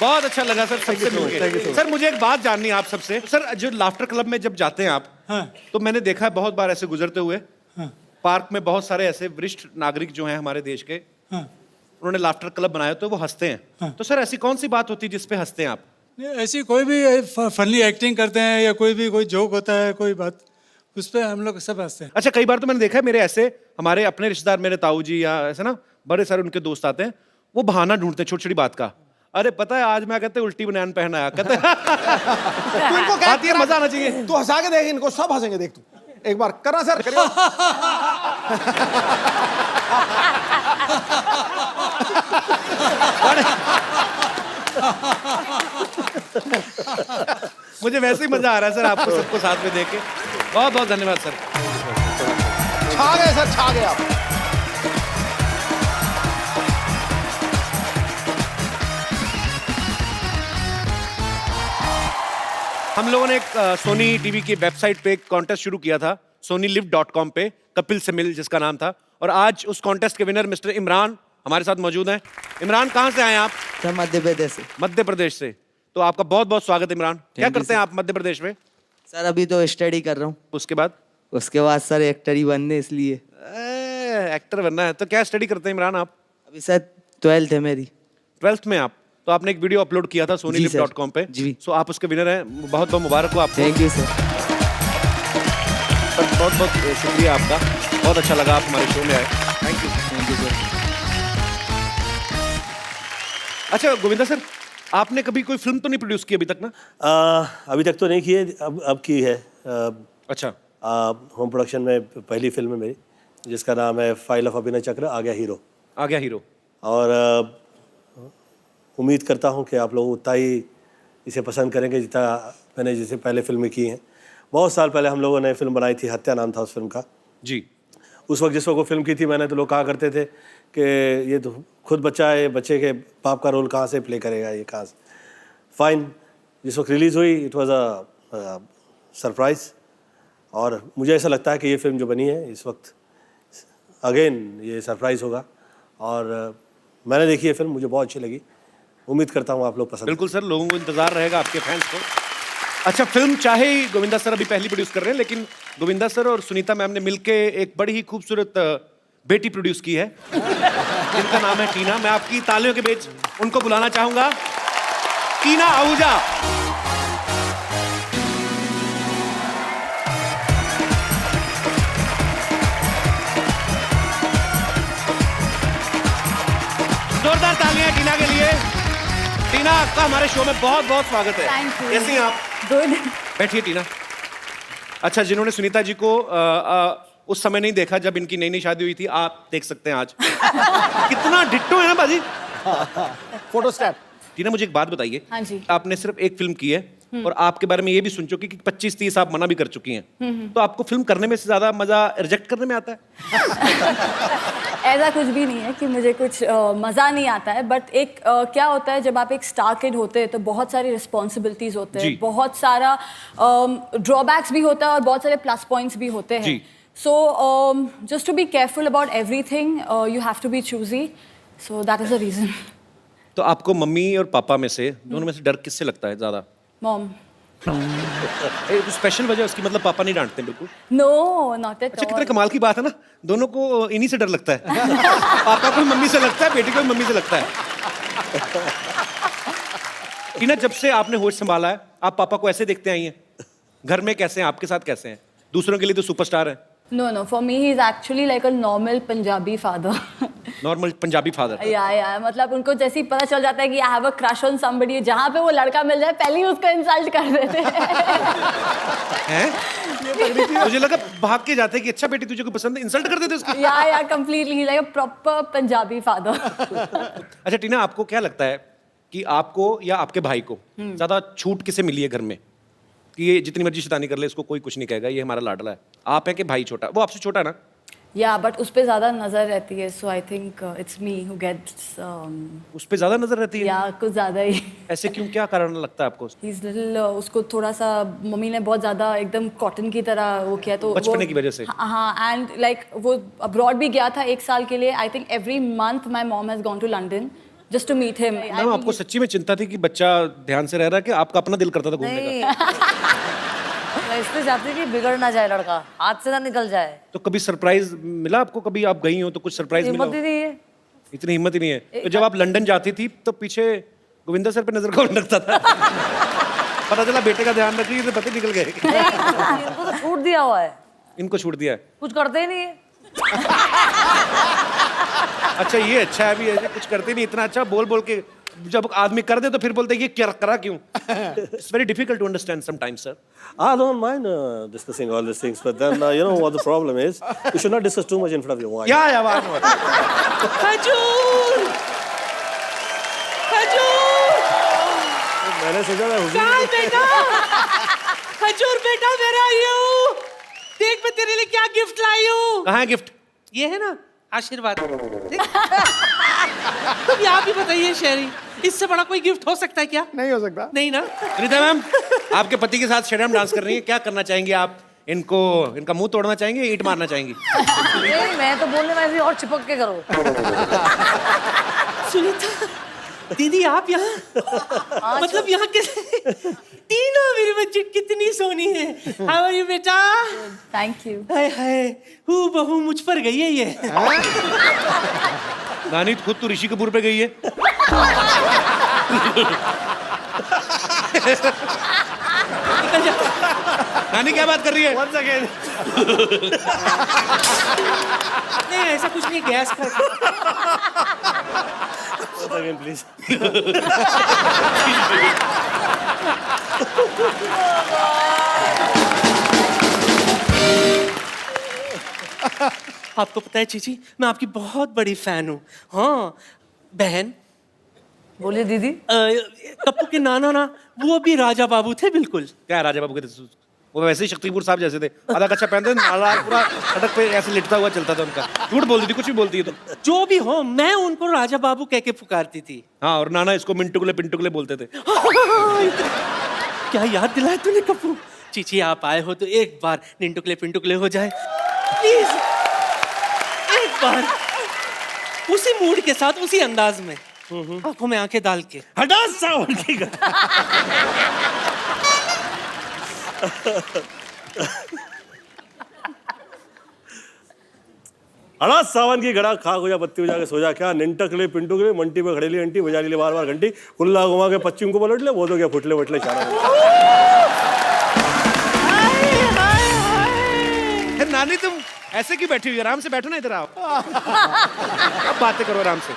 बहुत अच्छा लगा सर सबसे मिलके। सर मुझे एक बात जाननी है आप सबसे। सर जो लाफ्टर क्लब में जब जाते हैं आप, तो मैंने देखा है बहुत बार ऐसे गुजरते हुए, पार्क में बहुत सारे ऐसे वरिष्ठ नागरिक जो हैं हमारे देश के, उन्होंने लाफ्टर क्लब बनाया तो वो हंसते हैं। तो सर ऐसी कौन सी बात होती है जिसपे हंसते हैं आप? ऐसी कोई भी फनी एक्टिंग करते हैं या कोई जोक होता है, कोई बात, उस पर हम लोग सब हंसते हैं। अच्छा, कई बार तो मैंने देखा है मेरे ऐसे हमारे अपने रिश्तेदार, मेरे ताऊ जी या ऐसे ना बड़े सारे उनके दोस्त आते हैं, वो बहाना ढूंढते हैं छोटी छोटी बात का। अरे पता है आज मैं कहते उल्टी बनियान पहना आया, कहते तू इनको बात ये मजा आना चाहिए। तू हंसा के देख, इनको सब हंसेंगे, देख तू एक बार करना सर, करियो। मुझे वैसे ही मजा आ रहा है सर आपको सबको साथ में देख के। बहुत बहुत धन्यवाद सर। छा गए सर, छा गए आप। हम लोगों ने एक सोनी टीवी की वेबसाइट पे एक कॉन्टेस्ट शुरू किया था, sonilive.com पे, कपिल से मिल जिसका नाम था, और आज उस कॉन्टेस्ट के विनर मिस्टर इमरान हमारे साथ मौजूद हैं। इमरान, कहाँ से आए आप? सर मध्य प्रदेश से। मध्य प्रदेश से। तो आपका बहुत बहुत स्वागत है इमरान। क्या करते हैं आप मध्य प्रदेश में? सर अभी तो स्टडी कर रहा हूँ। उसके बाद? उसके बाद सर एक्टर ही बनने, इसलिए। एक्टर बनना है तो क्या स्टडी करते हैं इमरान आप? अभी सर 12th है मेरी। 12th में आप? तो आपने एक वीडियो अपलोड किया था sonilive.com पे। जी। सो आप उसके विनर हैं, बहुत बहुत मुबारक हो आपको। Thank you sir. बहुत बहुत शुक्रिया आपका, बहुत अच्छा लगा आप हमारे शो में आए। Thank you sir. अच्छा गोविंदा सर, आपने कभी कोई फिल्म तो नहीं प्रोड्यूस की अभी तक ना? अभी तक तो नहीं की है, अब की है। अच्छा। होम प्रोडक्शन में पहली फिल्म है मेरी, जिसका नाम है फाइल ऑफ अभिनय चक्र, आ गया हीरो। आ गया हीरो। और उम्मीद करता हूँ कि आप लोग उतना ही इसे पसंद करेंगे जितना मैंने जैसे पहले फिल्में की हैं। बहुत साल पहले हम लोगों ने फिल्म बनाई थी, हत्या नाम था उस फिल्म का। जी। उस वक्त जिस वक्त वो फिल्म की थी मैंने, तो लोग कहा करते थे कि ये तो खुद बच्चा है, बच्चे के बाप का रोल कहाँ से प्ले करेगा, ये कहाँ से। फाइन, जिस वक्त रिलीज़ हुई इट वाज अ सरप्राइज़, और मुझे ऐसा लगता है कि ये फिल्म जो बनी है इस वक्त अगेन ये सरप्राइज़ होगा। और मैंने देखी है फिल्म, मुझे बहुत अच्छी लगी। उम्मीद करता हूँ आप लोग पसंद। बिल्कुल सर, लोगों को इंतजार रहेगा आपके फैंस को। अच्छा, फिल्म चाहे ही गोविंदा सर अभी पहली प्रोड्यूस कर रहे हैं, लेकिन गोविंदा सर और सुनीता मैम ने मिलके एक बड़ी ही खूबसूरत बेटी प्रोड्यूस की है जिनका नाम है टीना। मैं आपकी तालियों के बीच उनको बुलाना चाहूंगा, टीना आहूजा। जोरदार तालियां टीना के लिए। टीना, आपका हमारे शो में बहुत बहुत स्वागत है। Thank you. कैसी हैं आप? गुड। बैठिए टीना। अच्छा, जिन्होंने सुनीता जी को उस समय नहीं देखा जब इनकी नई नई शादी हुई थी, आप देख सकते हैं आज। कितना डिट्टो है ना बाजी। Photo step. टीना, मुझे एक बात बताइए। हाँ जी। आपने सिर्फ एक फिल्म की है और आपके बारे में ये भी सुन चुकी कि 25-30 आप मना भी कर चुकी हैं। तो आपको फिल्म करने में से ज्यादा मजा रिजेक्ट करने में आता है? ऐसा कुछ भी नहीं है कि मुझे कुछ मज़ा नहीं आता है, बट एक क्या होता है जब आप एक स्टार किड होते हैं तो बहुत सारी रिस्पॉन्सिबिलिटीज होते हैं, बहुत सारा ड्रॉबैक्स भी होता है और बहुत सारे प्लस पॉइंट्स भी होते हैं। So just to be careful about everything, you have to be choosy, so that is the reason. तो आपको मम्मी और पापा में से, दोनों में से डर किससे लगता है ज्यादा? मॉम। एक स्पेशल वजह उसकी, मतलब पापा नहीं डांटते बिल्कुल? नो, नॉट एट अच्छा, कितने कमाल की बात है ना, दोनों को इन्हीं से डर लगता है। पापा को मम्मी से लगता है, बेटी को मम्मी से लगता है। टीना, जब से आपने होश संभाला है, आप पापा को ऐसे देखते आई हैं? घर में कैसे हैं, आपके साथ कैसे हैं? दूसरों के लिए तो सुपरस्टार है। No, for me he is actually like a normal Punjabi father. Normal Punjabi father. या मतलब उनको जैसे ही पता चल जाता है कि I have a crush on somebody, जहाँ पे वो लड़का मिल जाए पहले ही उसको इंसल्ट कर देते हैं। मुझे लगा भाग के जाते हैं कि अच्छा बेटी तुझे को पसंद है, इंसल्ट कर देते उसको। या completely like a proper Punjabi father. अच्छा टीना, आपको क्या लगता है कि आपको या आपके भाई को ज्यादा छूट किसे मिली है घर में कि ये जितनी मर्जी शैतानी कर ले, इसको कोई कुछ नहीं कहेगा, ये हमारा लाडला है? आप है कि भाई छोटा? वो आपसे छोटा है ना? या बट उस पे ज्यादा नजर रहती है, so I think it's me who gets. उस पे ज्यादा नजर रहती है? या कुछ ज्यादा ही। ऐसे क्यों, क्या कारण लगता है आपको? He's little, उसको थोड़ा सा मम्मी ने बहुत ज्यादा एकदम कॉटन की तरह वो किया, तो बचपने की वजह से। हाँ, एंड लाइक वो अब्रॉड भी गया था 1 साल के लिए। I think every month my mom has gone to London just to meet him. Ma'am, आपको सच्ची में चिंता थी कि बच्चा ध्यान से रह रहा है कि आपका अपना दिल करता था घूमने का? मैं इसलिए चाहती हूँ कि बिगड़ ना जाए लड़का, हाथ से ना निकल जाए। तो कभी सरप्राइज मिला आपको? कभी आप गई हो तो कुछ सरप्राइज मिला? हिम्मत ही नहीं है। इतनी हिम्मत ही नहीं है। तो जब आप लंदन जाती थी तो पीछे गोविंदा सर पे नजर कौन रखता था? पता चला बेटे का ध्यान रखिए तो पता निकल गए। इनको तो छूट दिया हुआ है। इनको छूट दिया है? कुछ करते ही नहीं है। अच्छा, ये अच्छा है, अभी ऐसे कुछ करते नहीं, इतना अच्छा बोल बोल के जब आदमी कर दे तो फिर बोलते ये क्या करा क्यों? It's very difficult to understand sometimes, sir. I don't mind discussing all these things, but then you know what the problem is? You should not discuss too much in front of your wife. Yeah, I know. खजूर, खजूर। मैंने सोचा था चाल बेटा, खजूर बेटा मेरा ये हूँ। देख मैं तेरे लिए क्या गिफ्ट लाई हूँ। कहाँ है गिफ्ट? ये है ना आशीर्वाद। तुम आप ही बताइए शेरी, इससे बड़ा कोई गिफ्ट हो सकता है क्या? नहीं हो सकता। नहीं ना। सुनीता मैम, आपके पति के साथ शेरम डांस कर रही है, क्या करना चाहेंगी आप? इनका मुंह तोड़ना चाहेंगे, ईंट मारना चाहेंगी? नहीं, मैं तो बोलने वाली थी और चिपक के करो। सुनीता दीदी आप यहाँ, मतलब यहाँ के तीनों मेरी बच्ची कितनी सोनी है। हाउ आर यू बेटा? Thank you. हाय हाय, हूँ बहू मुझ पर गई है ये। नानी खुद तो ऋषि कपूर पे गई है। निकल जा। नानी क्या बात कर रही है? Once again. नहीं ऐसा कुछ नहीं, गैस कर। प्लीज। आपको पता है चीची, मैं आपकी बहुत बड़ी फैन हूँ। हाँ बहन, बोलिए दीदी। कप्पू के नाना ना, वो भी राजा बाबू थे बिल्कुल। क्या राजा बाबू के थे? वो वैसे ही शक्तिपुर साहब जैसे थे, आधा कच्चा पहनते थे, नाला पूरा सड़क पे ऐसे लिटता हुआ चलता था उनका। झूठ बोलती थी, कुछ भी बोलती है तो। जो भी हो, मैं उनको राजा बाबू कह के पुकारती थी। हाँ, और नाना इसको मिंटुकले पिंटुकले बोलते थे। क्या याद दिलाया तूने कप्पू। चीची आप आए हो तो एक बार निंटुकले पिंटुकले हो जाए प्लीज, एक बार उसी मूड के साथ, उसी अंदाज में, आंखों में आंखें डाल के। हटा सावन की हड़ा सावन की घड़ा, खाक हो जा पत्ती हो जाके सो जा। क्या निंटकले पिंटुकले, मंटी पे खड़ेली अंटी, बजा ली बार बार घंटी, कुल्ला घुमा के पश्चिम को पलट ले, वो तो क्या फुटले वटले चारा। नानी तुम ऐसे क्यों बैठी हुई? आराम से बैठो ना, इधर आओ। अब बातें करो आराम से।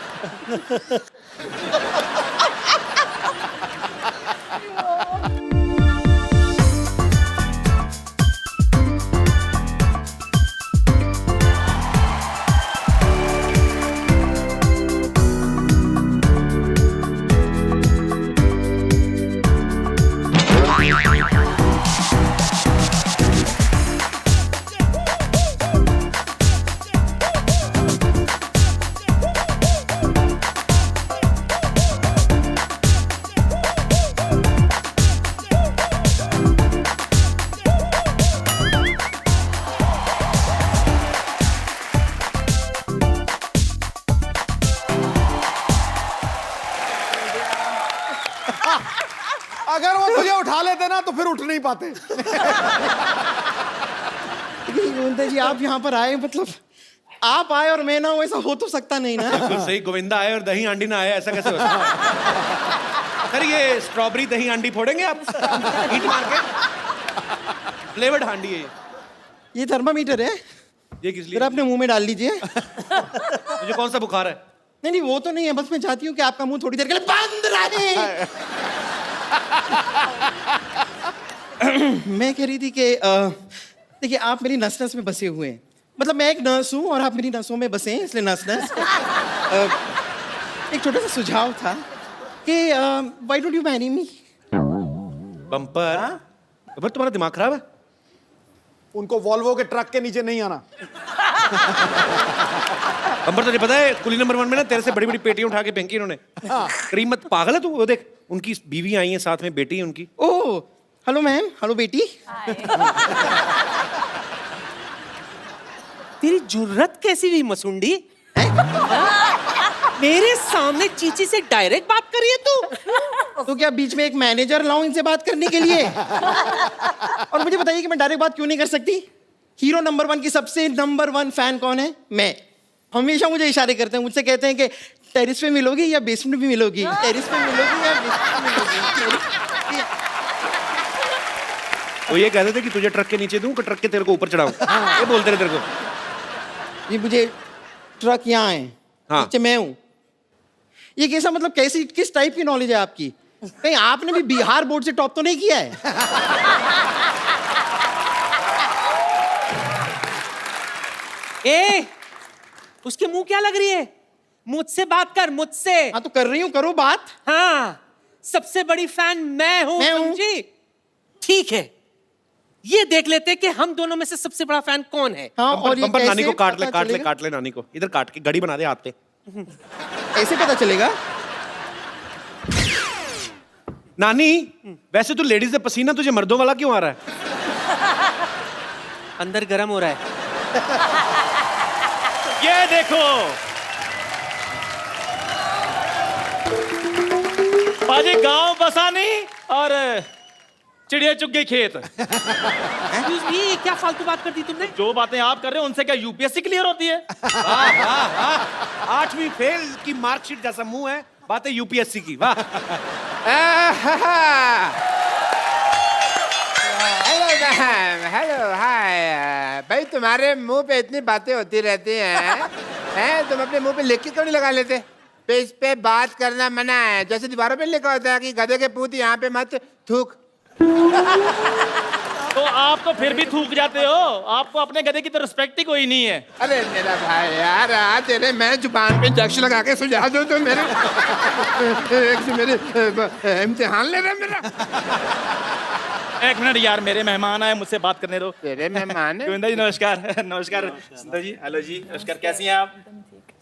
अगर वो तुझे उठा लेते ना तो फिर उठ नहीं पाते। गोविंदा जी आप यहाँ पर आए, मतलब आप आए और मैं ना हूं, ऐसा हो तो सकता नहीं ना। बिल्कुल सही, गोविंदा आए और दही हांडी ना आए, ऐसा कैसे हो सकता है? सर ये स्ट्रॉबेरी दही हांडी फोड़ेंगे आप? ईंट मार के? फ्लेवर्ड हांडी है ये थर्मामीटर है, ये किस लिए? जरा अपने मुंह में डाल लीजिए। मुझे कौन सा बुखार है? नहीं नहीं वो तो नहीं है, बस मैं चाहती हूँ कि आपका मुंह थोड़ी देर के लिए बंद रहे। मैं कह रही थी कि देखिए आप मेरी नस नस में बसे हुए हैं, मतलब मैं एक नर्स हूँ और आप मेरी नसों में बसे हैं, इसलिए नस नस। एक छोटा सा सुझाव था कि why don't you marry me? Bumper? Bumper तुम्हारा दिमाग खराब है? उनको वॉल्वो के ट्रक के नीचे नहीं आना। बम्पर तुझे पता है कुली नंबर 1 में ना तेरे से बड़ी बड़ी पेटियां उठा के फेंकी इन्होंने। करीम मत, पागल है तू? वो देख उनकी बीवी आई है साथ में, बेटी है उनकी। ओह हेलो मैम, हेलो बेटी। तेरी जुर्रत कैसी हुई मसुंडी? मेरे सामने चीची से डायरेक्ट बात कर रही है तू? तो क्या बीच में एक मैनेजर लाऊं इनसे बात करने के लिए? और मुझे बताइए कि मैं डायरेक्ट बात क्यों नहीं कर सकती? हीरो नंबर 1 की सबसे नंबर 1 फैन कौन है? मैं। हमेशा मुझे इशारे करते हैं, मुझसे कहते हैं कि टेरिस पे मिलोगी या बेसमेंट में मिलोगी, टेरिस पे मिलोगी या बेसमेंट में मिलोगी। वो ये कहते थे कि तुझे ट्रक के नीचे दूं कि ट्रक के तेरे को ऊपर चढ़ाऊं? ये बोलते रहे तेरे को। ये मुझे ट्रक यहाँ है, हाँ। नीचे मैं हूँ। ये कैसा, मतलब कैसी, किस टाइप की नॉलेज है आपकी? कहीं आपने भी बिहार बोर्ड से टॉप तो नहीं किया है? ए, उसके मुंह क्या लग रही है? मुझसे बात कर, मुझसे। हाँ तो कर रही हूँ, करो बात। हाँ, सबसे बड़ी फैन मैं हूं, समझी? ठीक है, ये देख लेते हैं कि हम दोनों में से सबसे बड़ा फैन कौन है। हाँ, और ये बम्पर नानी कैसे को काट ले, पता काट ले, चलेगा? काट ले नानी को, इधर काट के गड़ी बना दे हाथ पे। ऐसे पता चलेगा? नानी, वैसे तो लेडीज से पसीना तुझे मर्दों वाला क्यों आ रहा है? अंदर गर्म हो रहा है। ये देखो बाजी, गांव बसा नहीं और चिड़िया चुग गई खेत। Excuse me, ये क्या फालतू बात कर दी तुमने? जो बातें आप कर रहे हो उनसे क्या यूपीएससी क्लियर होती है? 8वीं फेल की मार्कशीट जैसा मुंह है, बातें यूपीएससी की। वाह। Hello ma'am, hello hi. भाई तुम्हारे मुंह पे इतनी बातें होती रहती हैं, तुम अपने मुंह पे लिख के क्यों नहीं लगा लेते? इस पे बात करना मना है, जैसे दीवारों पे लिखा होता है कि गधे के पूत यहाँ पे मत थूक। तो आप तो फिर भी थूक जाते हो, आपको अपने गधे की तो रिस्पेक्ट ही कोई नहीं है। अरे मेरा भाई यार, आज तेरे मैं जुबान पे इंजेक्शन लगा के सुझा दूं तो मेरे इम्तिहान ले रहा मेरा। एक मिनट यार, मेरे मेहमान आए, मुझसे बात करने दो। तेरे मेहमान है? गोविंदा जी नमस्कार। नमस्कार सुंदर जी, हेलो जी, नमस्कार, कैसी हैं आप?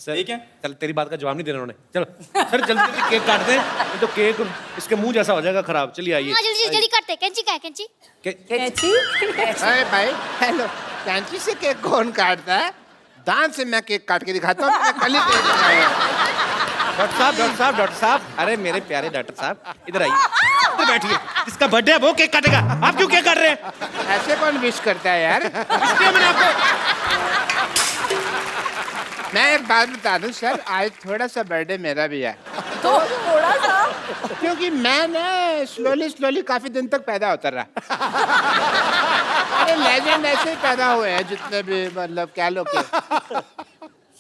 ठीक है। चल, तेरी बात का जवाब नहीं देना उन्होंने। चलो सर, जल्दी जल्दी केक काट दे, नहीं तो केक इसके मुंह जैसा हो जाएगा खराब। चलिए आइए। हाँ, जल्दी जल्दी काटते। कैंची का है, कैंची? अरे भाई हेलो, कैंची से केक कौन काटता है? दांत से मैं केक काट के दिखाता हूँ। मैंने कल ही केक बनाया है। डॉक्टर साहब, अरे मेरे प्यारे डॉक्टर साहब, इधर आइए, इधर बैठिए। जिसका बर्थडे है वो केक काटेगा, आप क्यों केक काट रहे हैं? ऐसे कौन विश करता है यार? इसलिए मैंने आपको। मैं एक बात बता दूं सर, आज थोड़ा सा बर्थडे मेरा भी है। तो थोड़ा सा, क्योंकि मैं ना स्लोली काफी दिन तक पैदा होता रहा। अरे लेजेंड ऐसे ही पैदा हुए हैं जितने भी, मतलब क्या लोग के।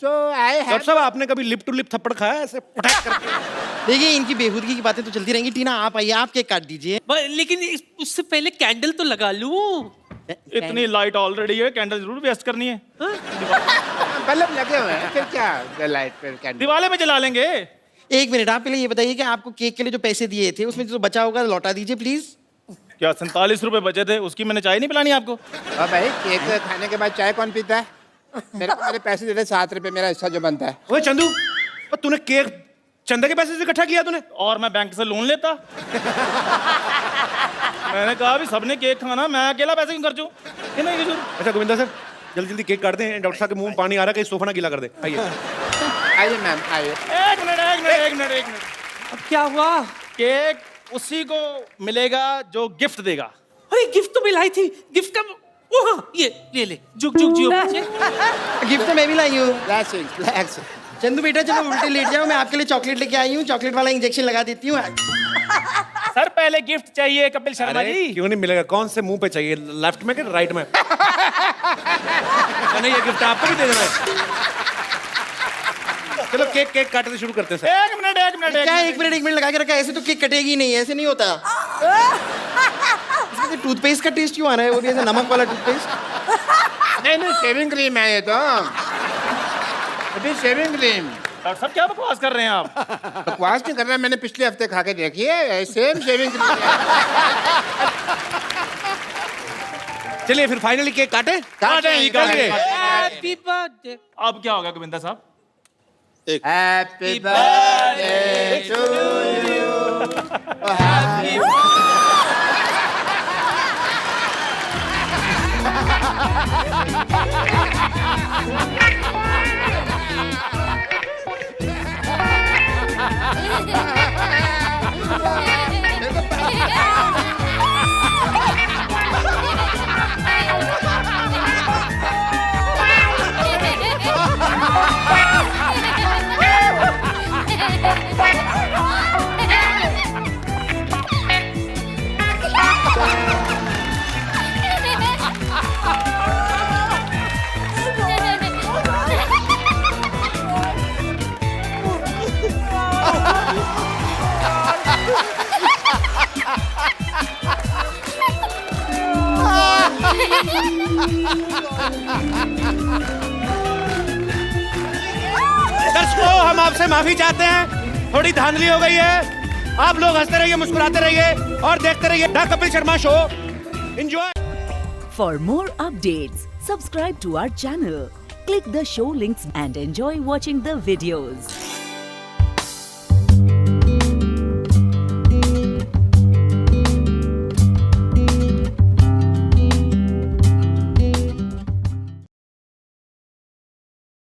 सो आई डॉक्टर साहब, आपने कभी लिप टू लिप थप्पड़ खाया ऐसे पटाख करके? देखिए, इनकी बेहूदगी की बातें तो चलती रहेंगी। टीना आप आइए, आप केक काट दीजिए। लेकिन उससे पहले कैंडल तो लगा लूं। इतनी लाइट ऑलरेडी है, कैंडल जरूर वेस्ट करनी है। बल्ब लगे हुए हैं, फिर क्या लाइट पे कैंडल दिवाले में जला लेंगे। एक मिनट, आप पहले ये बताइए कि आपको केक के लिए जो पैसे दिए थे उसमें जो बचा होगा लौटा दीजिए प्लीज। क्या 47 रुपए बचे थे, उसकी मैंने चाय नहीं पिलानी आपको? हाँ भाई, केक खाने के बाद चाय कौन पीता है? मेरे को मेरे पैसे दे दे 7 रुपए, मेरा हिस्सा जो बनता है। ओए चंदू, तूने केक चंदा के पैसे से इकट्ठा किया तूने? और मैं बैंक से लोन लेता। मैंने कहा भी सबने केक खाना, मैं अकेला पैसे क्यों खर्चूं? अच्छा गोविंदा सर, जल्दी जल्दी केक काट दें। डॉक्टर साहब के मुंह में पानी आ रहा है, कहीं सोफा ना गीला कर दे। आइए आइए मैम, आइए। एक मिनट। अब क्या हुआ? केक उसी को मिलेगा जो गिफ्ट देगा। अरे गिफ्ट तो मिलाई थी, गिफ्ट का वो, हाँ ये ले ले, जुग जुग जियो बच्चे। गिफ्ट तो मैं भी लाई हूँ। रिलैक्स। चंदू बेटा चलो उल्टे लेट जाओ, मैं आपके लिए चॉकलेट लेके आई हूँ, चॉकलेट वाला इंजेक्शन लगा देती हूँ। सर पहले गिफ्ट चाहिए कपिल शर्मा अरे जी। क्यों नहीं मिलेगा? कौन से मुंह पे चाहिए, लेफ्ट में कि राइट में? नहीं, ये गिफ्ट आपको भी दे देना है। चलो केक काटने शुरू करते हैं सर। एक मिनट क्या एक मिनट लगा के रखा है? ऐसे तो केक कटेगी नहीं, ऐसे नहीं होता। इसमें टूथपेस्ट का टेस्ट क्यों आ रहा है? वो भी ऐसे नमक वाला टूथपेस्ट। नहीं, शेविंग क्रीम है ये तो। अभी शेविंग क्रीम। डॉक्टर साहब क्या बकवास कर रहे हैं आप? बकवास नहीं कर रहा, मैंने पिछले हफ्ते खा के देखी है, सेम शेविंग क्रीम है। चलिए फिर फाइनली केक काटे। Happy birthday. अब क्या होगा Govinda sahab? Happy birthday to you. Happy दर्शकों, हम आपसे माफी चाहते हैं, थोड़ी धांधली हो गई है। आप लोग हंसते रहिए, मुस्कुराते रहिए और देखते रहिए the Kapil Sharma show. Enjoy. For more updates, subscribe to our channel, click the show links and enjoy watching the videos.